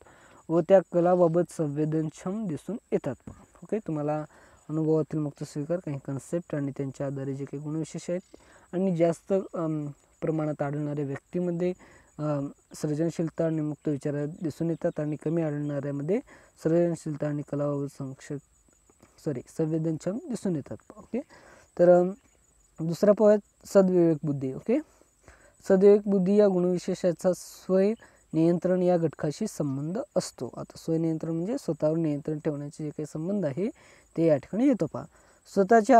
व त्या कलाबाबत संवेदनक्षम दिसून येतात. ओके, तुम्हाला अनुभवातील मुक्त स्वीकार काही कन्सेप्ट आणि त्यांच्या आधारे जे काही गुणविशेष आहेत आणि जास्त प्रमाणात आढळणाऱ्या व्यक्तीमध्ये सृजनशीलता आणि मुक्त विचार दिसून येतात आणि कमी आढळणाऱ्यामध्ये सृजनशीलता आणि कलाबाबत संवेदनक्षम दिसून येतात. ओके, तर दुसरा पॉईंट सद्विवेक बुद्धी. ओके, सद्विवेक बुद्धी या गुणविशेषाचा स्वय नियंत्रण या घटकाशी संबंध असतो. आता स्वयंनियंत्रण म्हणजे स्वतःवर नियंत्रण ठेवण्याचे जे काही संबंध आहे ते या ठिकाणी येतो पहा. स्वतःच्या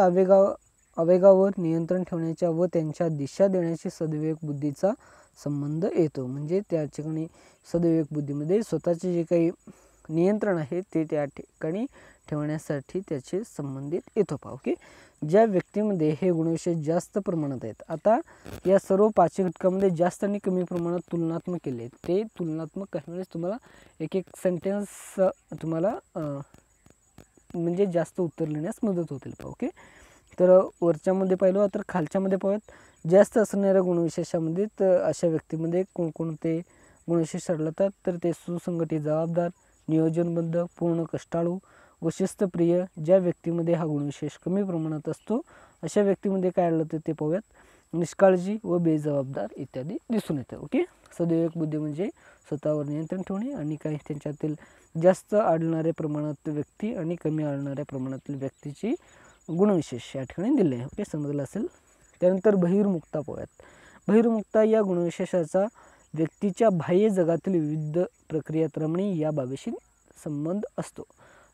आवेगावर नियंत्रण ठेवण्याच्या व त्यांच्या दिशा देण्याची सद्विवेक बुद्धीचा संबंध येतो. म्हणजे त्या ठिकाणी सद्विवेक बुद्धीमध्ये स्वतःचे जे काही नियंत्रण आहे ते त्या ठिकाणी ठेवण्यासाठी त्याचे संबंधित येतो पहा. ओके, ज्या व्यक्तीमध्ये हे गुणविशेष जास्त प्रमाणात आहेत. आता या सर्व 5 घटकामध्ये जास्त आणि कमी प्रमाणात तुलनात्मक केले. ते तुलनात्मक काही वेळेस तुम्हाला एक सेंटेन्स तुम्हाला म्हणजे जास्त उत्तर लिहिण्यास मदत होतील पहा. ओके, तर वरच्यामध्ये पाहिलं तर खालच्यामध्ये पाहूयात जास्त असणाऱ्या गुणविशेषामध्ये तर अशा व्यक्तीमध्ये कोणकोणते गुणविशेष आढळतात. तर ते सुसंघटित, जबाबदार, नियोजनबद्ध, पूर्ण कष्टाळू व शिस्तप्रिय. ज्या व्यक्तीमध्ये हा गुणविशेष कमी प्रमाणात असतो अशा व्यक्तीमध्ये काय आढळतं ते पाहूयात. निष्काळजी व बेजबाबदार इत्यादी दिसून येतं. ओके, सद्विवेक बुद्धी म्हणजे स्वतःवर नियंत्रण ठेवणे आणि काही त्यांच्यातील जास्त आढळणाऱ्या प्रमाणात व्यक्ती आणि कमी आढळणाऱ्या प्रमाणातील व्यक्तीची गुणविशेष या ठिकाणी दिले आहे. ओके, समजलं असेल. त्यानंतर बहिर्मुखता पाहूयात. बहिर्मुखता या गुणविशेषाचा व्यक्तीच्या बाह्य जगातील विविध प्रक्रियात रमणे या बाबीशी संबंध असतो.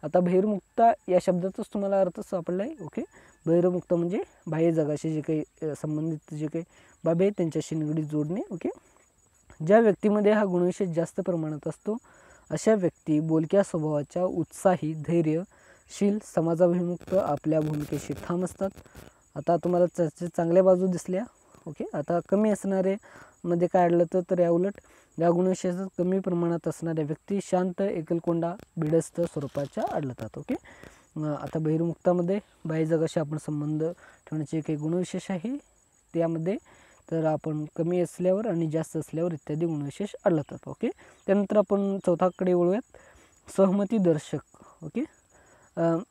आता बहिर्मुखता या शब्दाचाच तुम्हाला अर्थ सापडला आहे. ओके, बहिर्मुखता म्हणजे बाह्य जगाशी जे काही संबंधित जे काही बाबी आहेत त्यांच्याशी निगडीत जोडणे. ओके, ज्या व्यक्तीमध्ये हा गुणविशेष जास्त प्रमाणात असतो अशा व्यक्ती बोलक्या स्वभावाच्या, उत्साही, धैर्यशील, समाजाभिमुक्त, आपल्या भूमिकेशी ठाम असतात. आता तुम्हाला त्याच्या चांगल्या बाजू दिसल्या. ओके, आता कमी असणारे मध्ये काय आढळतं तर या उलट या गुणविशेषात कमी प्रमाणात असणाऱ्या व्यक्ती शांत, एकलकोंडा, भिडस्त स्वरूपाच्या आढळतात. ओके, आता बहिर्मुक्तामध्ये बाह्य जगाशी आपण संबंध ठेवण्याचे काही गुणविशेष आहे त्यामध्ये तर आपण कमी असल्यावर आणि जास्त असल्यावर इत्यादी गुणविशेष आढळतात. ओके, त्यानंतर आपण चौथाकडे वळूयात. सहमतीदर्शक. ओके,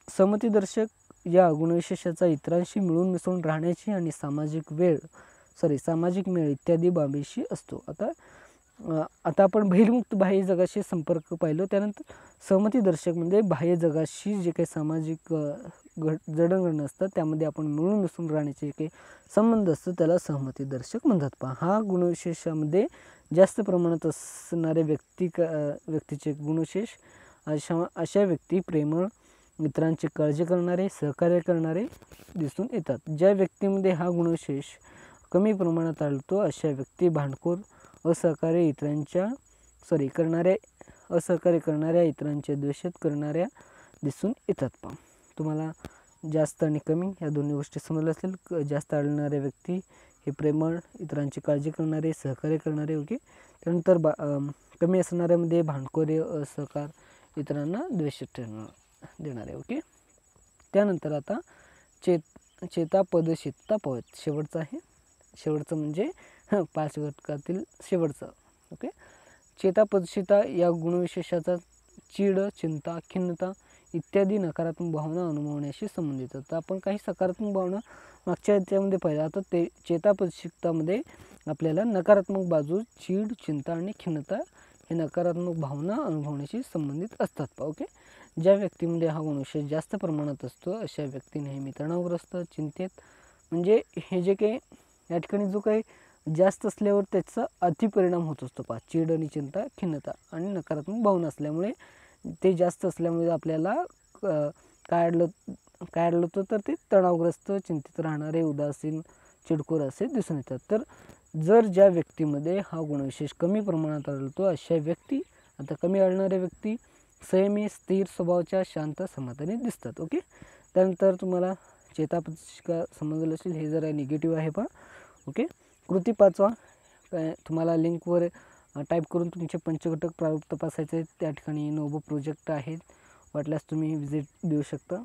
सहमतीदर्शक या गुणविशेषाचा इतरांशी मिळून मिसळून राहण्याची आणि सामाजिक मेळ इत्यादी बाबीशी असतो. आता आपण बहिर्मुक्त बाह्य जगाशी संपर्क पाहिलो. त्यानंतर सहमतीदर्शक म्हणजे बाह्य जगाशी जे काही सामाजिक जडणघडण असतात त्यामध्ये आपण मिळून मिसळून राहण्याचे जे काही संबंध असतो त्याला सहमतीदर्शक म्हणतात पहा. हा गुणविशेषामध्ये जास्त प्रमाणात असणारे व्यक्तीचे गुणविशेष अशा व्यक्ती प्रेमळ, मित्रांची काळजी करणारे, सहकार्य करणारे दिसून येतात. ज्या व्यक्तीमध्ये हा गुणविशेष कमी प्रमाणात आढळतो अशा व्यक्ती भांडखोर, असहकार्य करणाऱ्या, इतरांचे द्वेषित करणाऱ्या दिसून येतात पहा. तुम्हाला जास्त आणि कमी या दोन्ही गोष्टी समजल्या असतील. जास्त आढळणाऱ्या व्यक्ती हे प्रेमळ, इतरांची काळजी करणारे, सहकार्य करणारे. ओके, त्यानंतर कमी असणाऱ्यामध्ये भांडखोर, असहकार, इतरांना द्वेष देणारे. ओके, त्यानंतर आता चेतापदशीलता पाहूयात. शेवटचं म्हणजे 5 घटकातील शेवटचं. ओके, चेतापदशीलता या गुणविशेषाचा चीड, चिंता, खिन्नता इत्यादी नकारात्मक भावना अनुभवण्याशी संबंधित. तर आपण काही सकारात्मक भावना मागच्या याच्यामध्ये पाहिलं. आता ते चेतापदशीलतामध्ये आपल्याला नकारात्मक बाजू चीड, चिंता आणि खिन्नता हे नकारात्मक भावना अनुभवण्याशी संबंधित असतात. ओके, ज्या व्यक्तीमध्ये हा गुणविशेष जास्त प्रमाणात असतो अशा व्यक्ती नेहमी तणावग्रस्त, चिंतेत म्हणजे हे जे काही या ठिकाणी जो काही जास्त असल्यावर त्याचा अतिपरिणाम होत असतो पहा. चीड आणि चिंता, खिन्नता आणि नकारात्मक भावना असल्यामुळे ते जास्त असल्यामुळे आपल्याला काय आढळतं तर ते तणावग्रस्त, चिंतित राहणारे, उदासीन, चिडखोर असे दिसून येतात. तर जर ज्या व्यक्तीमध्ये हा गुणविशेष कमी प्रमाणात आढळतो अशा व्यक्ती, आता कमी आढळणाऱ्या व्यक्ती संयमी, स्थिर स्वभावाच्या, शांत, समाधानी दिसतात. ओके, त्यानंतर तुम्हाला चेताप्रशिका समजलं असेल, हे जरा निगेटिव्ह आहे पहा. ओके. कृती 5वा तुम्हाला लिंकवर टाईप करून तुमचे पंचघटक प्रारूप तपासायचे आहेत. त्या ठिकाणी नोबो प्रोजेक्ट आहेत, वाटल्यास तुम्ही विजिट देऊ शकता.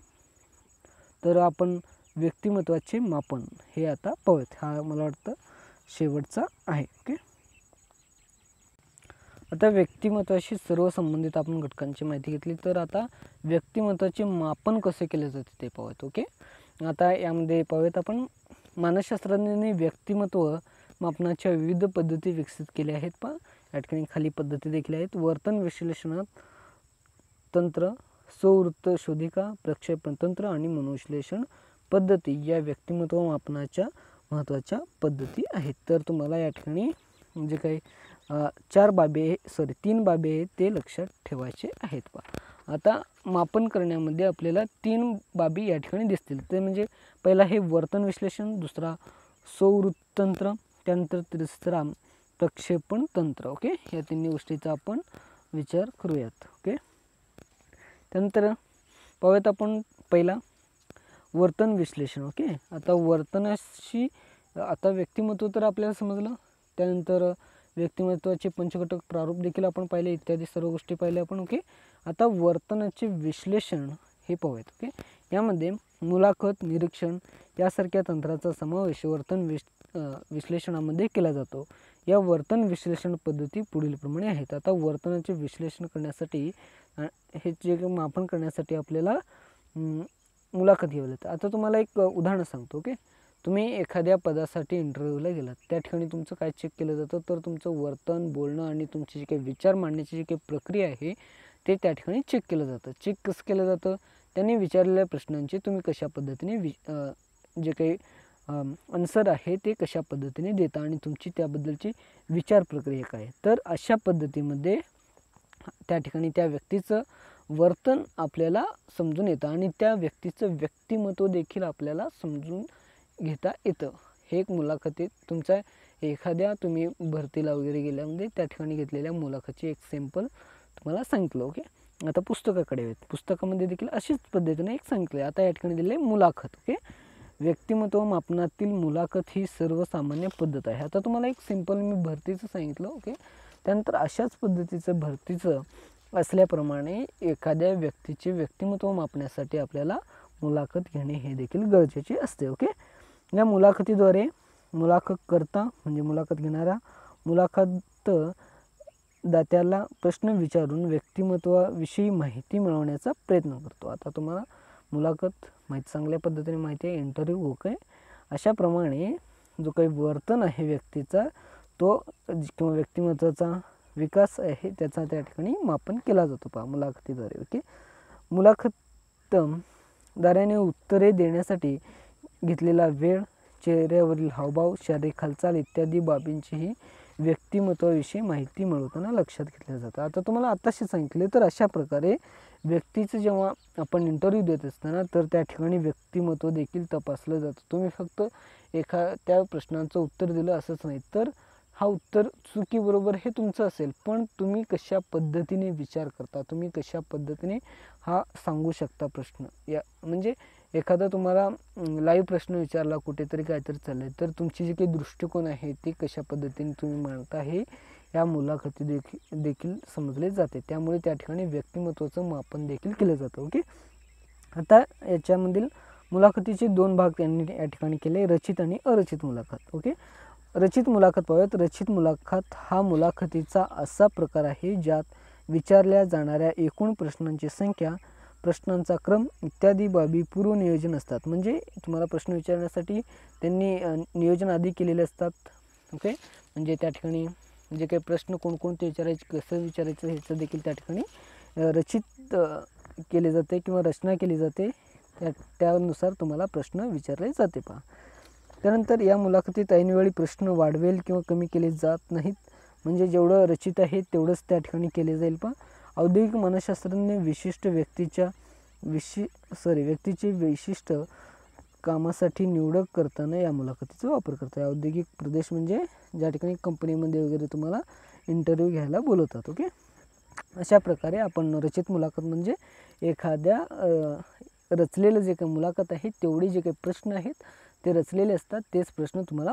तर आपण व्यक्तिमत्वाचे मापन हे आता पाहूयात. हा मला वाटतं शेवटचा आहे. ओके. आता व्यक्तिमत्वाशी सर्व संबंधित आपण घटकांची माहिती घेतली. तर आता व्यक्तिमत्वाचे मापन कसे केले जाते ते पाहूयात. ओके. आता यामध्ये पाहूयात आपण मानसशास्त्रज्ञांनी व्यक्तिमत्व मापनाच्या विविध पद्धती विकसित केल्या आहेत. पहा या ठिकाणी खाली पद्धती देखील आहेत. वर्तन विश्लेषणात तंत्र, स्ववृत्त शोधिका, प्रक्षेपण तंत्र आणि मनोविश्लेषण पद्धती या व्यक्तिमत्व मापनाच्या महत्त्वाच्या पद्धती आहेत. तर तुम्हाला या ठिकाणी जे काही 3 बाबी आहेत ते लक्षात ठेवायचे आहेत. पहा आता मापन करण्यामध्ये आपल्याला 3 बाबी या ठिकाणी दिसतील. ते म्हणजे पहिला हे वर्तन विश्लेषण, दुसरा स्ववृत्त तंत्र, त्यानंतर तिसरा प्रक्षेपण तंत्र. ओके. या तिन्ही गोष्टीचा आपण विचार करूयात. ओके. त्यानंतर पाहूयात आपण पहिला वर्तन विश्लेषण. ओके. आता वर्तनाशी आता व्यक्तिमत्व तर आपल्याला समजलं, त्यानंतर व्यक्तिमत्वाचे पंचघटक प्रारूप देखील आपण पाहिले, इत्यादी सर्व गोष्टी पाहिल्या आपण. ओके. आता वर्तनाचे विश्लेषण हे पाहूयात. ओके. यामध्ये मुलाखत, निरीक्षण यासारख्या तंत्राचा समावेश वर्तन विश्लेषणामध्ये केला जातो. या वर्तन विश्लेषण पद्धती पुढीलप्रमाणे आहेत. आता वर्तनाचे विश्लेषण करण्यासाठी हे जे मापन करण्यासाठी आपल्याला मुलाखत घ्यावी लागते. आता तुम्हाला एक उदाहरण सांगतो. ओके. तुम्ही एखाद्या पदासाठी इंटरव्ह्यूला गेलात, त्या ठिकाणी तुमचं काय चेक केलं जातं, तर तुमचं वर्तन, बोलणं आणि तुमची जी काही विचार मांडण्याची जी काही प्रक्रिया आहे ते त्या ठिकाणी चेक केलं जातं. चेक कसं केलं जातं, त्यांनी विचारलेल्या प्रश्नांचे तुम्ही कशा पद्धतीने जे काही आन्सर आहे ते कशा पद्धतीने देता आणि तुमची त्याबद्दलची विचार प्रक्रिया काय. तर अशा पद्धतीमध्ये त्या ठिकाणी त्या व्यक्तीचं वर्तन आपल्याला समजून येतं आणि त्या व्यक्तीचं व्यक्तिमत्व देखील आपल्याला समजून घेता येतं. हे एक मुलाखतीत तुमचा एखाद्या तुम्ही भरतीला वगैरे गेल्यामध्ये त्या ठिकाणी घेतलेल्या मुलाखतीची एक सॅम्पल तुम्हाला सांगितलं. ओके. आता पुस्तकाकडे आहेत. पुस्तकामध्ये देखील अशीच पद्धतीने एक सांगितलं. आता या ठिकाणी दिले मुलाखत. ओके. व्यक्तिमत्व मापनातील मुलाखत ही सर्वसामान्य पद्धत आहे. आता तुम्हाला एक सिंपल मी भरतीचं सांगितलं. ओके. त्यानंतर अशाच पद्धतीचं भरतीचं असल्याप्रमाणे एखाद्या व्यक्तीचे व्यक्तिमत्व मापण्यासाठी आपल्याला मुलाखत घेणे हे देखील गरजेचे असते. ओके. या मुलाखतीद्वारे मुलाखतकर्ता म्हणजे मुलाखत घेणारा मुलाखत दात्याला प्रश्न विचारून व्यक्तिमत्वाविषयी माहिती मिळवण्याचा प्रयत्न करतो. आता तुम्हाला मुलाखत चांगल्या पद्धतीने माहिती आहे, इंटरव्ह्यू. ओके. अशाप्रमाणे जो काही वर्तन आहे व्यक्तीचा तो किंवा व्यक्तिमत्वाचा विकास आहे त्याचा त्या ठिकाणी मापन केला जातो. पहा मुलाखतीद्वारे. ओके. मुलाखतदाराने उत्तरे देण्यासाठी घेतलेला वेळ, चेहऱ्यावरील हावभाव, शारीरिक हालचाल इत्यादी बाबींचीही व्यक्तिमत्वाविषयी माहिती मिळवताना लक्षात घेतलं जातं. आता तुम्हाला आत्ताशी सांगितले, तर अशा प्रकारे व्यक्तीचं जेव्हा आपण इंटरव्ह्यू देत असताना तर त्या ठिकाणी व्यक्तिमत्व देखील तपासलं जातं. तुम्ही फक्त त्या प्रश्नांचं उत्तर दिलं असंच नाही, तर हा उत्तर चुकी बरोबर हे तुमचं असेल, पण तुम्ही कशा पद्धतीने विचार करता, तुम्ही कशा पद्धतीने हा सांगू शकता प्रश्न. या म्हणजे एखादा तुम्हाला लाईव्ह प्रश्न विचारला, कुठेतरी काहीतरी चाललं आहे, तर तुमची जी काही दृष्टिकोन आहे ते कशा पद्धतीने तुम्ही मांडता हे या मुलाखती देखील समजले जाते. त्यामुळे त्या ठिकाणी व्यक्तिमत्वाचं मापन देखील केलं जातं. ओके. आता याच्यामधील मुलाखतीचे 2 भाग त्यांनी या ठिकाणी केले, रचित आणि अरचित मुलाखत. ओके. रचित मुलाखत पाहूयात. रचित मुलाखत हा मुलाखतीचा असा प्रकार आहे ज्यात विचारल्या जाणाऱ्या एकूण प्रश्नांची संख्या, प्रश्नांचा क्रम इत्यादी बाबी पूर्वनियोजन असतात. म्हणजे तुम्हाला प्रश्न विचारण्यासाठी त्यांनी नियोजन आधी केलेले असतात. ओके. म्हणजे त्या ठिकाणी जे काही प्रश्न कोणकोणते विचारायचे, कसं विचारायचं ह्याचं देखील त्या ठिकाणी रचित केले जाते किंवा रचना केली जाते. त्यानुसार तुम्हाला प्रश्न विचारले जाते. पहा त्यानंतर या मुलाखतीत ऐनवेळी प्रश्न वाढवेल किंवा कमी केले जात नाहीत. म्हणजे जेवढं रचित आहे तेवढंच त्या ठिकाणी केले जाईल. पहा औद्योगिक मानसशास्त्रज्ञ विशिष्ट व्यक्तीचे विशिष्ट कामासाठी निवड करताना या मुलाखतीचा वापर करतात. औद्योगिक प्रदेश म्हणजे ज्या ठिकाणी कंपनीमध्ये वगैरे तुम्हाला इंटरव्ह्यू घ्यायला बोलवतात. ओके. अशा प्रकारे आपण रचित मुलाखत म्हणजे एखाद्या रचलेलं जे काही मुलाखत आहे तेवढे जे काही प्रश्न आहेत ते रचलेले असतात, तेच प्रश्न तुम्हाला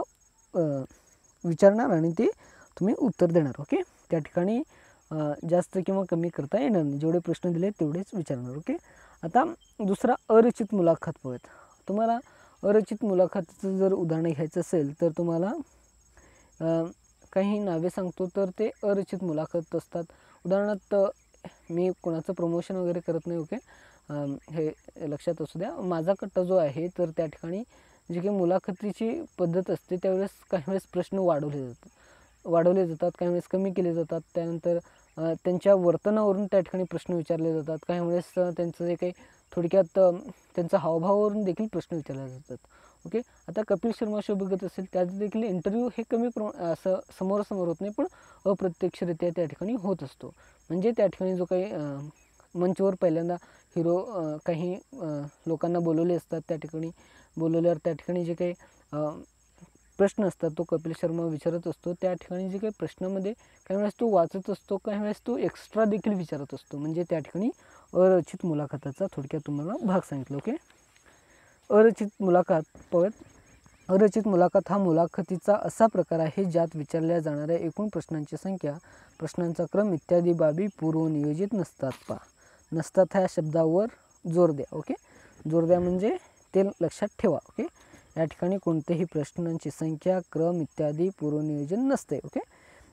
विचारणार आणि ते तुम्ही उत्तर देणार. ओके, त्या ठिकाणी जास्त किंवा कमी करता येणार नाही, जेवढे प्रश्न दिले तेवढेच विचारणार. ओके, आता दुसरा अरचित मुलाखत पाहूयात. तुम्हाला अरचित मुलाखतीचं जर उदाहरण घ्यायचं असेल तर तुम्हाला काही नावे सांगतो, तर ते अरचित मुलाखत असतात. उदाहरणार्थ मी कोणाचं प्रमोशन वगैरे करत नाही. ओके, हे लक्षात असू द्या. माझा कट्टा जो आहे तर त्या ठिकाणी जी काही मुलाखतीची पद्धत असते त्यावेळेस काही वेळेस प्रश्न वाढवले जातात, काही वेळेस कमी केले जातात. त्यानंतर त्यांच्या वर्तनावरून त्या ठिकाणी प्रश्न विचारले जातात. काही वेळेस त्यांचं जे काही थोडक्यात त्यांचा हावभावावरून देखील प्रश्न विचारले जातात. ओके, आता कपिल शर्मा शो बघत असेल त्यात देखील इंटरव्ह्यू हे कमी असं समोरासमोर होत नाही, पण अप्रत्यक्षरित्या त्या ठिकाणी होत असतो. म्हणजे त्या ठिकाणी जो काही मंचवर पहिल्यांदा हिरो काही लोकांना बोलवले असतात, त्या ठिकाणी बोलवल्यावर त्या ठिकाणी जे काही प्रश्न असतात तो कपिल शर्मा विचारत असतो. त्या ठिकाणी जे काही प्रश्नामध्ये काही वेळेस तो वाचत असतो, काही वेळेस तो एक्स्ट्रा देखील विचारत असतो. म्हणजे त्या ठिकाणी अरचित मुलाखताचा थोडक्यात तुम्हाला भाग सांगितलं. ओके, अरचित मुलाखत पाहूयात. अरचित मुलाखत हा मुलाखतीचा असा प्रकार आहे ज्यात विचारल्या जाणाऱ्या एकूण प्रश्नांची संख्या, प्रश्नांचा क्रम इत्यादी बाबी पूर्वनियोजित नसतात. नसतात ह्या शब्दावर जोर द्या. ओके, जोर द्या म्हणजे ते लक्षात ठेवा. ओके, या ठिकाणी कोणत्याही प्रश्नांची संख्या, क्रम इत्यादी पूर्वनियोजन नसते. ओके,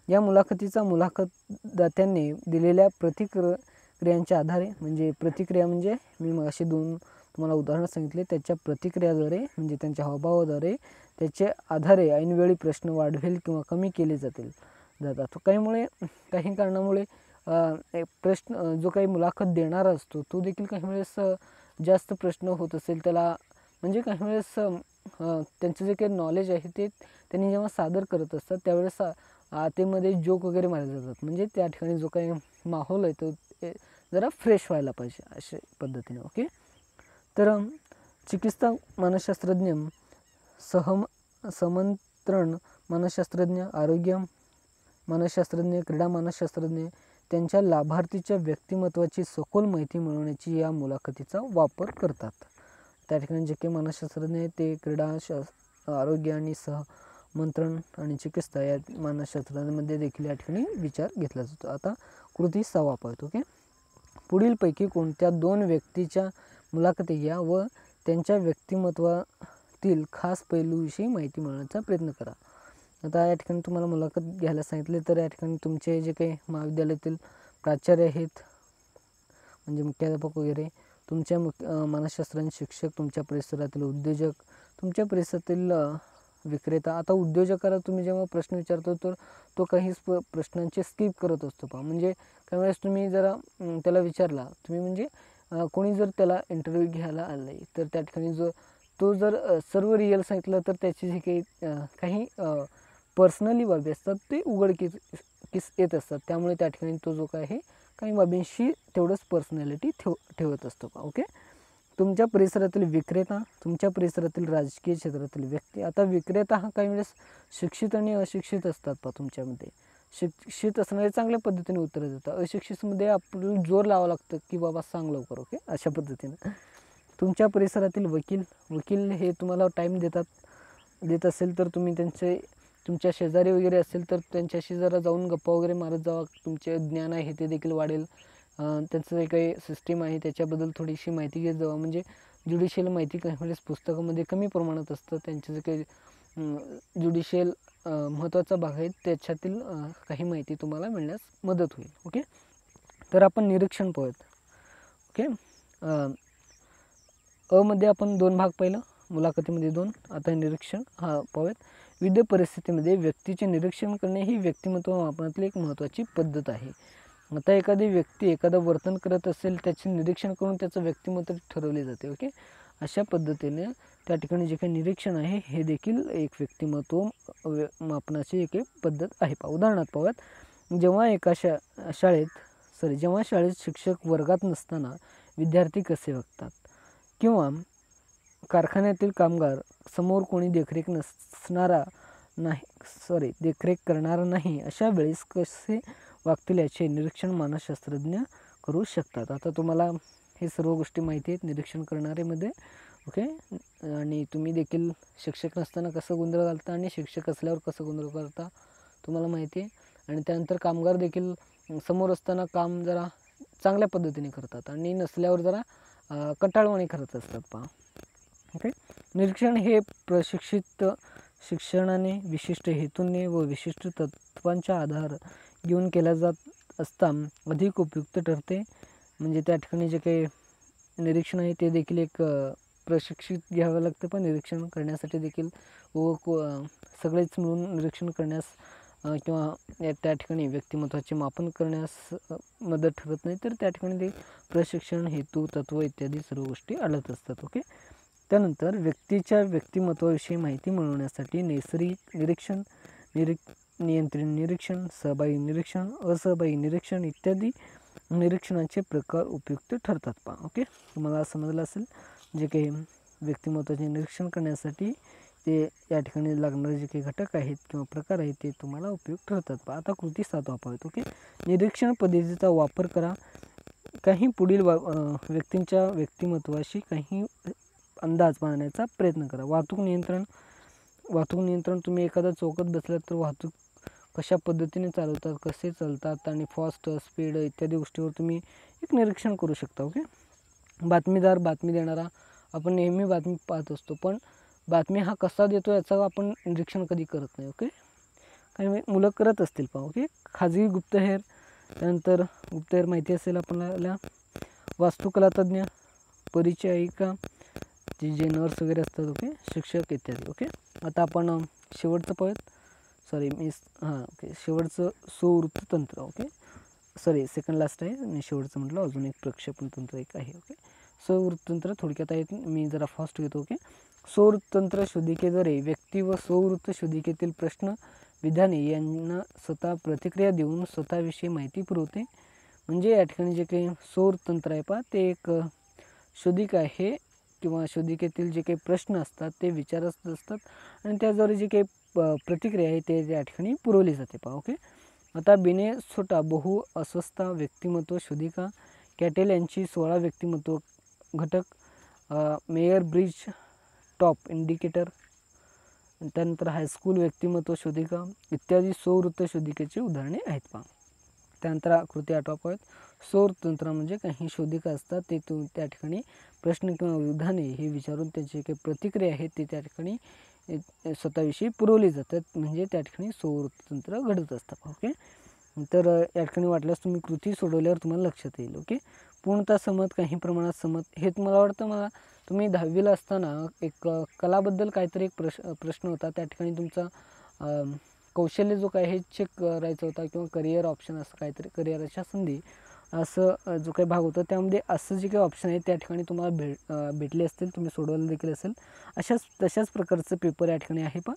या मुलाखतीचा मुलाखतदात्यांनी दिलेल्या प्रतिक्रियांच्या आधारे, म्हणजे प्रतिक्रिया म्हणजे मी मगाशी तुम्हाला उदाहरण सांगितले, त्याच्या प्रतिक्रियाद्वारे म्हणजे त्यांच्या हावभावाद्वारे त्याच्या आधारे ऐनवेळी प्रश्न वाढवेल किंवा कमी केले जातात. काही कारणामुळे प्रश्न जो काही मुलाखत देणारा असतो तो देखील काही वेळेस जास्त प्रश्न होत असेल त्याला, म्हणजे काही वेळेस त्यांचं जे काही नॉलेज आहे ते त्यांनी जेव्हा सादर करत असतात त्यावेळेस आतेमध्ये जोक वगैरे मारले जातात. म्हणजे त्या ठिकाणी जो काही माहोल आहे तो जरा फ्रेश व्हायला पाहिजे अशा पद्धतीने. ओके, तर चिकित्सा मानसशास्त्रज्ञ, समंत्रण मानसशास्त्रज्ञ, आरोग्य मानसशास्त्रज्ञ, क्रीडा मानसशास्त्रज्ञ त्यांच्या लाभार्थीच्या व्यक्तिमत्वाची सखोल माहिती मिळवण्याची या मुलाखतीचा वापर करतात. त्या ठिकाणी जे काही मानसशास्त्रज्ञ आहेत ते क्रीडा, आरोग्य आणि सहमंत्रण आणि चिकित्सा या मानसशास्त्रामध्ये देखील या ठिकाणी विचार घेतला जातो. आता कृती 6 पाहतो. ओके, पुढीलपैकी कोणत्या 2 व्यक्तीच्या मुलाखती घ्या व त्यांच्या व्यक्तिमत्वातील खास पैलूविषयी माहिती मिळवण्याचा प्रयत्न करा. आता या ठिकाणी तुम्हाला मुलाखत घ्यायला सांगितले तर या ठिकाणी तुमचे जे काही महाविद्यालयातील प्राचार्य आहेत म्हणजे मुख्याध्यापक वगैरे, तुमच्या मानसशास्त्राचे शिक्षक, तुमच्या परिसरातील उद्योजक, तुमच्या परिसरातील विक्रेता. आता उद्योजकाला तुम्ही जेव्हा प्रश्न विचारतो तर तो काही प्रश्नांचे स्किप करत असतो पहा. म्हणजे काही वेळेस तुम्ही जरा त्याला विचारला, तुम्ही म्हणजे कोणी जर त्याला इंटरव्ह्यू घ्यायला आलं आहे तर त्या ठिकाणी तो जर सर्व रिअल सांगितलं तर त्याची जी काही पर्सनली बाबी असतात ते उघडकीस येत असतात. त्यामुळे त्या ठिकाणी तो जो काय आहे काही बाबींशी तेवढंच पर्सनॅलिटी ठेवत असतो. ओके, तुमच्या परिसरातील विक्रेता, तुमच्या परिसरातील राजकीय क्षेत्रातील व्यक्ती. आता विक्रेता हा काही वेळेस शिक्षित आणि अशिक्षित असतात पहा. तुमच्यामध्ये शिक्षित असणारे चांगल्या पद्धतीने उत्तरं देतात, अशिक्षितमध्ये आपल्याला जोर लावावं लागतं की बाबा सांग लवकर. ओके, अशा पद्धतीनं. तुमच्या परिसरातील वकील हे तुम्हाला टाईम देत असेल तर तुम्ही तुमच्या शेजारी वगैरे असेल तर त्यांच्याशी जरा जाऊन गप्पा वगैरे मारत जावा. तुमचे ज्ञान आहे ते देखील वाढेल. त्यांचं जे काही सिस्टीम आहे त्याच्याबद्दल थोडीशी माहिती घेत जावा. म्हणजे ज्युडिशियल माहिती काही वेळेस पुस्तकामध्ये कमी प्रमाणात असतं. त्यांचे जे काही ज्युडिशियल महत्त्वाचा भाग आहे त्याच्यातील काही माहिती तुम्हाला मिळण्यास मदत होईल. ओके, तर आपण निरीक्षण पाहूयात. ओके, मध्ये आपण 2 भाग पाहिलं, मुलाखतीमध्ये 2. आता निरीक्षण पाहूयात. विविध परिस्थितीमध्ये व्यक्तीचे निरीक्षण करणे ही व्यक्तिमत्व मापनातली एक महत्त्वाची पद्धत आहे. आता एखादी व्यक्ती एखादं वर्तन करत असेल त्याचे निरीक्षण करून त्याचं व्यक्तिमत्व ठरवले जाते. ओके, अशा पद्धतीने त्या ठिकाणी जे काही निरीक्षण आहे हे देखील एक व्यक्तिमत्व मापनाची एक पद्धत आहे. उदाहरणार्थ पाहूयात. जेव्हा शाळेत शिक्षक वर्गात नसताना विद्यार्थी कसे वागतात किंवा कारखान्यातील कामगार समोर कोणी देखरेख करणारा नाही अशा वेळेस कसे वागतील याचे निरीक्षण मानसशास्त्रज्ञ करू शकतात. आता तुम्हाला हे सर्व गोष्टी माहिती आहेत निरीक्षण करणारेमध्ये. ओके. आणि तुम्ही देखील शिक्षक नसताना कसं गोंधळ घालता आणि शिक्षक असल्यावर कसं गोंधळ करता तुम्हाला माहिती आहे. आणि त्यानंतर कामगार देखील समोर असताना काम जरा चांगल्या पद्धतीने करतात आणि नसल्यावर जरा कंटाळवाणी करत असतात पहा. ओके. निरीक्षण हे प्रशिक्षित शिक्षणाने विशिष्ट हेतूने व विशिष्ट तत्वांचा आधार घेऊन केल्या जात असता अधिक उपयुक्त ठरते. म्हणजे त्या ठिकाणी जे काही निरीक्षण आहे ते देखील एक प्रशिक्षित घ्यावं लागतं, पण निरीक्षण करण्यासाठी देखील व सगळेच मिळून निरीक्षण करण्यास किंवा त्या ठिकाणी व्यक्तिमत्त्वाचे मापन करण्यास मदत ठरत नाही. तर त्या ठिकाणी ते प्रशिक्षण, हेतू, तत्व इत्यादी सर्व गोष्टी आढळत असतात. ओके. त्यानंतर व्यक्तीच्या व्यक्तिमत्वाविषयी माहिती मिळवण्यासाठी नैसर्गिक निरीक्षण, नियंत्रित निरीक्षण, सहभागी निरीक्षण, असहभागी निरीक्षण इत्यादी निरीक्षणाचे प्रकार उपयुक्त ठरतात पहा. ओके. तुम्हाला समजलं असेल जे काही व्यक्तिमत्त्वाचे निरीक्षण करण्यासाठी ते या ठिकाणी लागणारे जे काही घटक आहेत किंवा प्रकार आहेत ते तुम्हाला उपयुक्त ठरतात पहा. आता कृती 7 वापरावेत. ओके. निरीक्षण पद्धतीचा वापर करा. काही पुढील व्यक्तींच्या व्यक्तिमत्त्वाशी काही अंदाज बांधण्याचा प्रयत्न करा. वाहतूक नियंत्रण तुम्ही एखादा चौकात बसलात तर वाहतूक कशा पद्धतीने चालवतात, कसे चालतात आणि फास्ट, स्पीड इत्यादी गोष्टीवर तुम्ही एक निरीक्षण करू शकता. ओके. बातमीदार, बातमी देणारा, आपण नेहमी बातमी पाहत असतो, पण बातमी हा कसा देतो याचा आपण निरीक्षण कधी करत नाही. ओके. काही मुलं करत असतील पहा. ओके. खाजगी गुप्तहेर, त्यानंतर गुप्तहेर माहिती असेल आपल्याला, वास्तुकला तज्ज्ञ, परिचायिका, जे नर्स वगैरे असतात. ओके. शिक्षक इत्यादी. ओके. आता आपण शेवटचं शेवटचं स्ववृत्ततंत्र. ओके. सेकंड लास्ट आहे आणि शेवटचं म्हटलं अजून एक प्रक्षेपण तंत्र एक आहे. ओके. स्ववृत्ततंत्र थोडक्यात आहेत, मी जरा फास्ट घेतो. ओके. स्ववृत्ततंत्र शोधिकेद्वारे व्यक्ती व स्ववृत्त शोधिकेतील प्रश्न विधाने यांना स्वतः प्रतिक्रिया देऊन स्वतःविषयी माहिती पुरवते. म्हणजे या ठिकाणी जे काही स्ववृत्ततंत्र आहे पहा ते एक शोधिका आहे किंवा शोधिकेतील जे काही प्रश्न असतात ते विचारत असतात आणि त्याद्वारे जे काही प्रतिक्रिया आहे ते त्या ठिकाणी पुरवली जाते पहा. ओके. आता बेनेसोटा बहु अस्वस्थता व्यक्तिमत्व शोधिका, कॅटेल यांची 16 व्यक्तिमत्व घटक, मेयर ब्रिज टॉप इंडिकेटर, त्यानंतर हायस्कूल व्यक्तिमत्व शोधिका इत्यादी स्ववृत्त शोधिकेची उदाहरणे आहेत पहा. त्यानंतर आकृती 8 आहेत. स्ववृत्ततंत्र म्हणजे काही शोधिका असतात ते त्या ठिकाणी प्रश्न किंवा विधाने हे विचारून त्यांची काही प्रतिक्रिया आहेत ते त्या ठिकाणी स्वतःविषयी पुरवली जातात, म्हणजे त्या ठिकाणी स्ववृत्ततंत्र घडत असतात. ओके. तर या ठिकाणी वाटल्यास तुम्ही कृती सोडवल्यावर तुम्हाला लक्षात येईल. ओके. पूर्णतः सहमत, काही प्रमाणात सहमत, हे मला वाटतं तुम्ही 10वीला असताना एक कलाबद्दल काहीतरी एक प्रश्न होता, त्या ठिकाणी तुमचा कौशल्य जो काय हे चेक करायचा होता किंवा करिअर ऑप्शन असं काहीतरी, करिअरच्या संधी असं जो काही भाग होता त्यामध्ये असं जे काही ऑप्शन आहे त्या ठिकाणी तुम्हाला भेटले असतील, तुम्ही सोडवलं देखील असेल. तशाच प्रकारचं पेपर या ठिकाणी आहे पहा.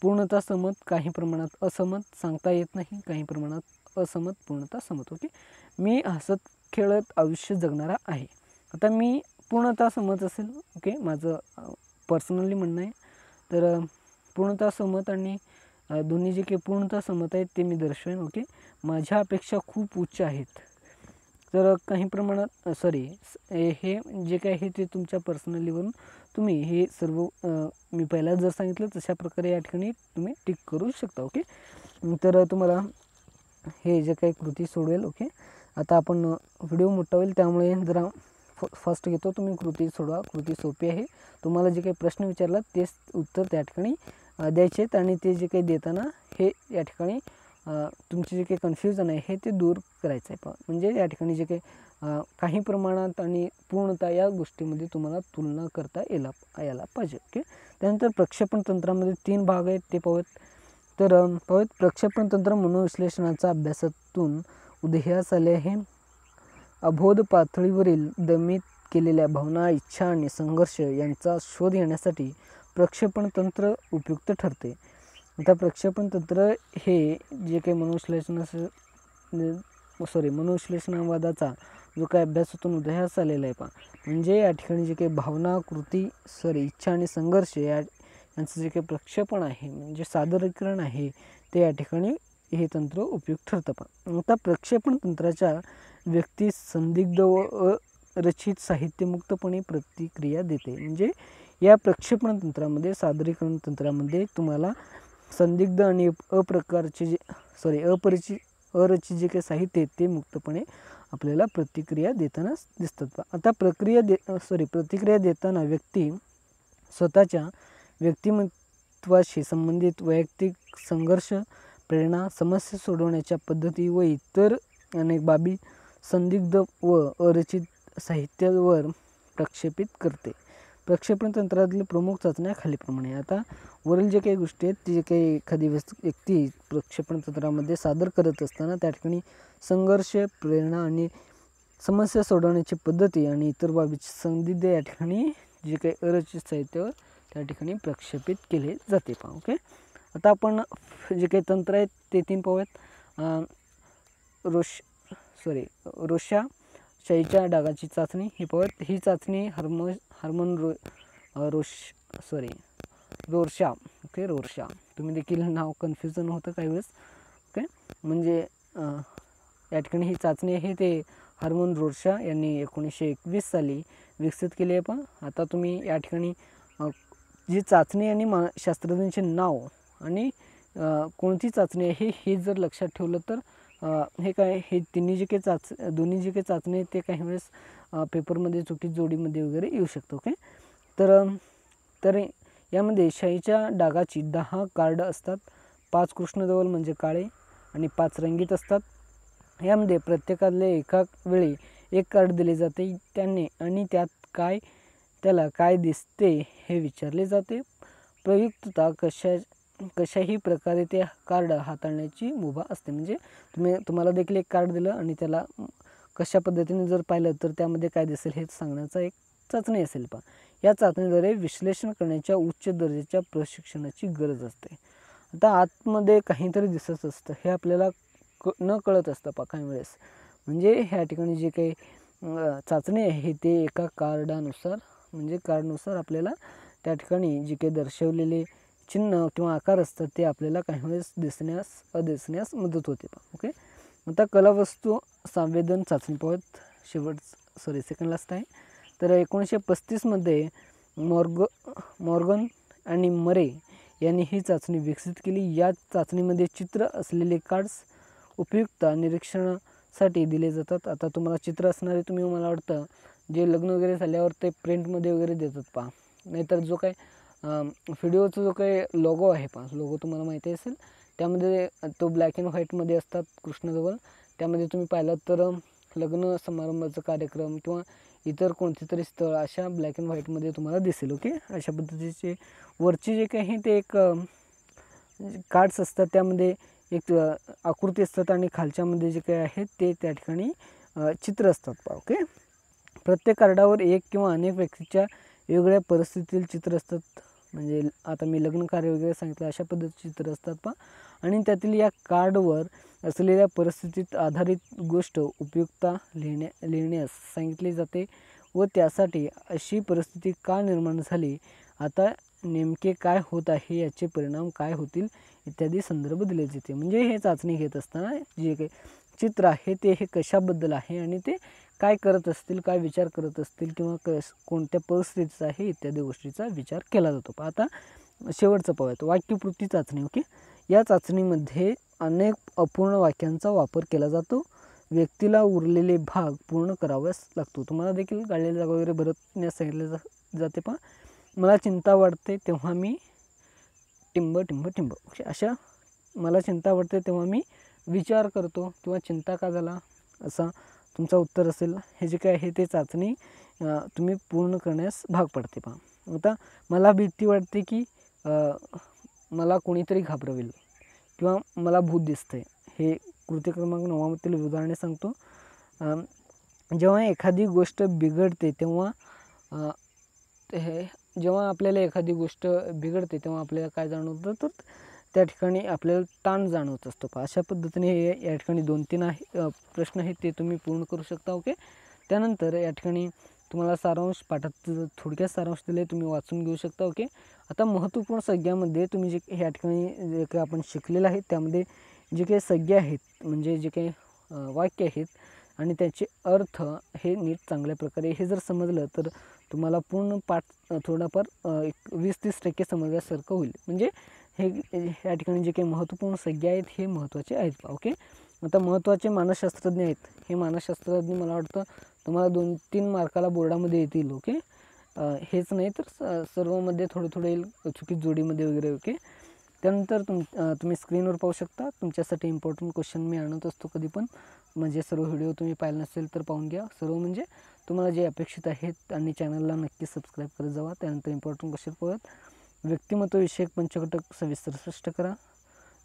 पूर्णतः सहमत, काही प्रमाणात असहमत, सांगता येत नाही, काही प्रमाणात असहमत, पूर्णतः सहमत. ओके. मी हसत खेळत आयुष्य जगणारा आहे. आता मी पूर्णतः सहमत असेल. ओके. माझं पर्सनली म्हणणं आहे. तर पूर्णतः सहमत आणि दोन्ही जे काही पूर्णतः सहमत आहेत ते मी दर्शवेन. ओके. माझ्या अपेक्षा खूप उच्च आहेत. तर काही प्रमाणात हे जे काही आहे ते तुमच्या पर्सनलीवरून तुम्ही हे सर्व मी पहिला जर सांगितलं तशा प्रकारे या ठिकाणी तुम्ही टिक करू शकता. ओके. तर तुम्हाला हे जे काही कृती सोडवेल. ओके. आता आपण व्हिडिओ मोठा होईल त्यामुळे जरा फास्ट घेतो, तुम्ही कृती सोडवा. कृती सोपी आहे. तुम्हाला जे काही प्रश्न विचारला तेच उत्तर त्या ठिकाणी द्यायचे आहेत आणि ते जे काही देताना हे या ठिकाणी तुमचे जे काही कन्फ्युजन आहे हे ते दूर करायचं आहे. म्हणजे या ठिकाणी जे काही प्रमाणात आणि पूर्णतः या गोष्टीमध्ये तुम्हाला तुलना करता यायला पाहिजे. ओके. त्यानंतर प्रक्षेपण तंत्रामध्ये 3 भाग आहेत ते पाहूयात. तर प्रक्षेपण तंत्र मनोविश्लेषणाचा अभ्यासातून उदयास आले आहे. अबोध पातळीवरील दमित केलेल्या भावना, इच्छा आणि संघर्ष यांचा शोध घेण्यासाठी प्रक्षेपण तंत्र उपयुक्त ठरते. आता प्रक्षेपण तंत्र हे जे काही मनोविश्लेषणवादाचा जो काही अभ्यासातून उदयास आलेला आहे पहा, म्हणजे या ठिकाणी जे काही भावना, कृती, इच्छा आणि संघर्ष यांचं जे काही प्रक्षेपण आहे म्हणजे सादरीकरण आहे ते या ठिकाणी हे तंत्र उपयुक्त ठरतं पहा. आता प्रक्षेपण तंत्राच्या व्यक्ती संदिग्ध व रचित साहित्य मुक्तपणे प्रतिक्रिया देते. म्हणजे या प्रक्षेपण तंत्रामध्ये, सादरीकरण तंत्रामध्ये तुम्हाला संदिग्ध आणि अप्रकारचे अरचित जे काही साहित्य आहे ते मुक्तपणे आपल्याला प्रतिक्रिया देताना दिसतात. आता प्रतिक्रिया देताना व्यक्ती स्वतःच्या व्यक्तिमत्वाशी संबंधित वैयक्तिक संघर्ष, प्रेरणा, समस्या सोडवण्याच्या पद्धती व इतर अनेक बाबी संदिग्ध व अरचित साहित्यावर प्रक्षेपित करते. प्रक्षेपण तंत्रातील प्रमुख चाचण्या खालीलप्रमाणे. आता वरील जे काही गोष्टी आहेत, ते जे काही एखादी व्यक्ती प्रक्षेपण तंत्रामध्ये सादर करत असताना त्या ठिकाणी संघर्ष, प्रेरणा आणि समस्या सोडवण्याची पद्धती आणि इतर बाबीची संदिग्ध या ठिकाणी जे काही अरचित साहित्यावर त्या ठिकाणी प्रक्षेपित केले जाते. ओके. आता आपण जे काही तंत्र आहेत ते 3 पाहूयात. रोषाशाहीच्या डागाची चाचणी ही पाहूयात. ही चाचणी रोर्शा. ओके, रोर्शा. तुम्ही देखील नाव कन्फ्युजन होतं काही वेळेस. ओके, म्हणजे या ठिकाणी ही चाचणी आहे ते हर्मन रोर्शा यांनी 1921 साली विकसित केली आहे. पण आता तुम्ही या ठिकाणी जी चाचणी आणि शास्त्रज्ञांचे नाव आणि कोणती चाचणी आहे हे जर लक्षात ठेवलं तर हे काय, हे दोन्ही जे काही चाचणी आहेत ते काही वेळेस पेपरमध्ये चुकीत जोडीमध्ये वगैरे येऊ शकतो. ओके, तर यामध्ये शाईच्या डागाची 10 कार्ड असतात. 5 कृष्णधवल म्हणजे काळे आणि 5 रंगीत असतात. यामध्ये प्रत्येकाला एका वेळी 1 कार्ड दिले जाते. आणि त्याला काय दिसते हे विचारले जाते. प्रयुक्तता कशाही प्रकारे ते कार्ड हाताळण्याची मुभा असते. म्हणजे तुम्हाला देखील 1 कार्ड दिलं आणि त्याला कशा पद्धतीने जर पाहिलं तर त्यामध्ये काय दिसेल हे सांगण्याचा एक चाचणी असेल. या चाचणीद्वारे विश्लेषण करण्याच्या उच्च दर्जाच्या प्रशिक्षणाची गरज असते. आता आतमध्ये काहीतरी दिसत असतं हे आपल्याला न कळत असतं काही वेळेस. म्हणजे ह्या ठिकाणी जे काही चाचणी आहे ते एका कार्डनुसार आपल्याला त्या ठिकाणी जे काही दर्शवलेले चिन्ह किंवा आकार असतात ते आपल्याला काही वेळेस दिसण्यास मदत होते. ओके, आता कलावस्तू संवेदन चाचणी पाहूयात. सेकंड लास्ट आहे. तर 1935 मध्ये मॉर्गन आणि मरे यांनी ही चाचणी विकसित केली. या चाचणीमध्ये चित्र असलेले कार्ड्स उपयुक्त निरीक्षणासाठी दिले जातात. आता तुम्हाला चित्र असणारे तुम्ही मला वाटतं जे लग्न वगैरे झाल्यावर ते प्रिंटमध्ये वगैरे देतात नाहीतर जो काही व्हिडिओचा जो काही लोगो आहे लोगो तुम्हाला माहिती असेल, त्यामध्ये तो ब्लॅक अँड व्हाईटमध्ये असतात कृष्णधवल. त्यामध्ये तुम्ही पाहिलं तर लग्न समारंभाचा कार्यक्रम किंवा इतर कोणते तरी स्थळ अशा ब्लॅक अँड व्हाईटमध्ये तुम्हाला दिसेल. ओके, अशा पद्धतीचे वरचे जे काही ते एक कार्ड्स असतात त्यामध्ये एक आकृती असतात आणि खालच्यामध्ये जे काही आहेत ते त्या ठिकाणी चित्र असतात. ओके, प्रत्येक कार्डावर एक किंवा अनेक व्यक्तीच्या वेगवेगळ्या परिस्थितीतील चित्र असतात. म्हणजे आता मी लग्न कार्य वगैरे सांगितलं अशा पद्धतीचे चित्र असतात आणि त्यातील या कार्डवर असलेल्या परिस्थितीत आधारित गोष्ट उपयुक्ता लिहिण्यास सांगितले जाते व त्यासाठी अशी परिस्थिती का निर्माण झाली, आता नेमके काय होत आहे, याचे परिणाम काय होतील इत्यादी संदर्भ दिले जाते. म्हणजे हे चाचणी घेत असताना जे काही चित्र आहे ते हे कशाबद्दल आहे आणि ते काय करत असतील, काय विचार करत असतील किंवा कोणत्या परिस्थितीचा आहे इत्यादी गोष्टीचा विचार केला जातो. आता शेवटचं पाहूयात वाक्यपूर्ती चाचणी. ओके, या चाचणीमध्ये अनेक अपूर्ण वाक्यांचा वापर केला जातो. व्यक्तीला उरलेले भाग पूर्ण करावाच लागतो. तुम्हाला देखील गाळलेली जागा वगैरे भरण्यास सांगितले जाते. मला चिंता वाटते तेव्हा मी टिंब. अशा मला चिंता वाटते तेव्हा मी विचार करतो किंवा चिंता का झाला असा तुमचा उत्तर असेल. हे जे काय आहे ते चाचणी तुम्ही पूर्ण करण्यास भाग पडते. आता मला भीती वाटते की मला कोणीतरी घाबरवेल किंवा मला भूत दिसते. हे कृती क्रमांक 9 मधील उदाहरणे सांगतो. जेव्हा एखादी गोष्ट बिघडते तेव्हा आपल्याला एखादी गोष्ट बिघडते तेव्हा आपल्याला काय जाणवतं तर त्या ठिकाणी आपल्याला ताण जाणवत असतो. अशा पद्धतीने हे या ठिकाणी 2-3 प्रश्न आहेत ते तुम्ही पूर्ण करू शकता. ओके, त्यानंतर या ठिकाणी तुम्हाला सारांश पाठात थोडक्यात सारांश दिले तुम्ही वाचून घेऊ शकता. ओके, आता महत्त्वपूर्ण संज्ञामध्ये तुम्ही जे ह्या ठिकाणी जे काही आपण शिकलेलं आहे त्यामध्ये जे काही संज्ञा आहेत म्हणजे जे काही वाक्य आहेत आणि त्याचे अर्थ हे नीट चांगल्या प्रकारे हे जर समजलं तर तुम्हाला पूर्ण पाठ थोडाफार एक 20-30% समजल्यासारखं होईल. म्हणजे हे या ठिकाणी जे काही महत्त्वपूर्ण संज्ञा आहेत हे महत्त्वाचे आहेत. ओके, आता महत्त्वाचे मानसशास्त्रज्ञ आहेत. हे मानसशास्त्रज्ञ मला वाटतं तुम्हाला 2-3 मार्काला बोर्डामध्ये येतील. ओके, हेच नाही तर सर्वमध्ये थोडं येईल, चुकीत जोडीमध्ये वगैरे. ओके, त्यानंतर तुम्ही स्क्रीनवर पाहू शकता. तुमच्यासाठी इम्पॉर्टंट क्वेश्चन मी आणत असतो कधी पण. म्हणजे सर्व व्हिडिओ तुम्ही पाहिला नसेल तर पाहून घ्या. सर्व म्हणजे तुम्हाला जे अपेक्षित आहेत आणि चॅनलला नक्की सबस्क्राईब करत जावा. त्यानंतर इम्पॉर्टंट क्वेश्चन पाहूयात. व्यक्तिमत्वविषयक पंचघटक सविस्तर स्पष्ट करा.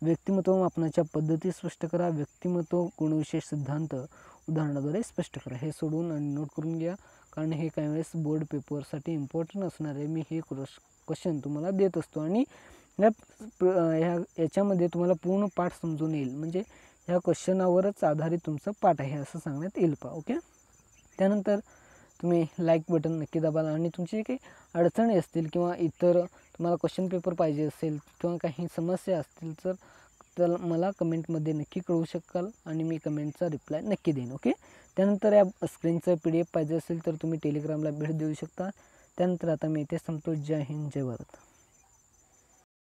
व्यक्तिमत्व मापनाच्या पद्धती स्पष्ट करा. व्यक्तिमत्व गुणविशेष सिद्धांत उदाहरणाद्वारे स्पष्ट करा. हे सोडून आणि नोट करून घ्या, कारण हे काही वेळेस बोर्ड पेपरसाठी इम्पॉर्टंट असणार आहे. मी हे क्वेश्चन तुम्हाला देत असतो आणि याच्यामध्ये तुम्हाला पूर्ण पाठ समजून येईल. म्हणजे ह्या क्वेश्चनावरच आधारित तुमचं पाठ आहे असं सांगण्यात येईल पहा. ओके, त्यानंतर तुम्ही लाईक बटन नक्की दाबाल आणि तुमची काही अडचणी असतील किंवा इतर तुम्हाला क्वेश्चन पेपर पाहिजे असेल किंवा काही समस्या असतील तर मला कमेंटमध्ये नक्की कळवू शकाल आणि मी कमेंटचा रिप्लाय नक्की देईन. ओके, त्यानंतर या स्क्रीनचं PDF पाहिजे असेल तर तुम्ही टेलिग्रामला भेट देऊ शकता. त्यानंतर आता मी इथे संपतो. जय हिंद, जय भारत.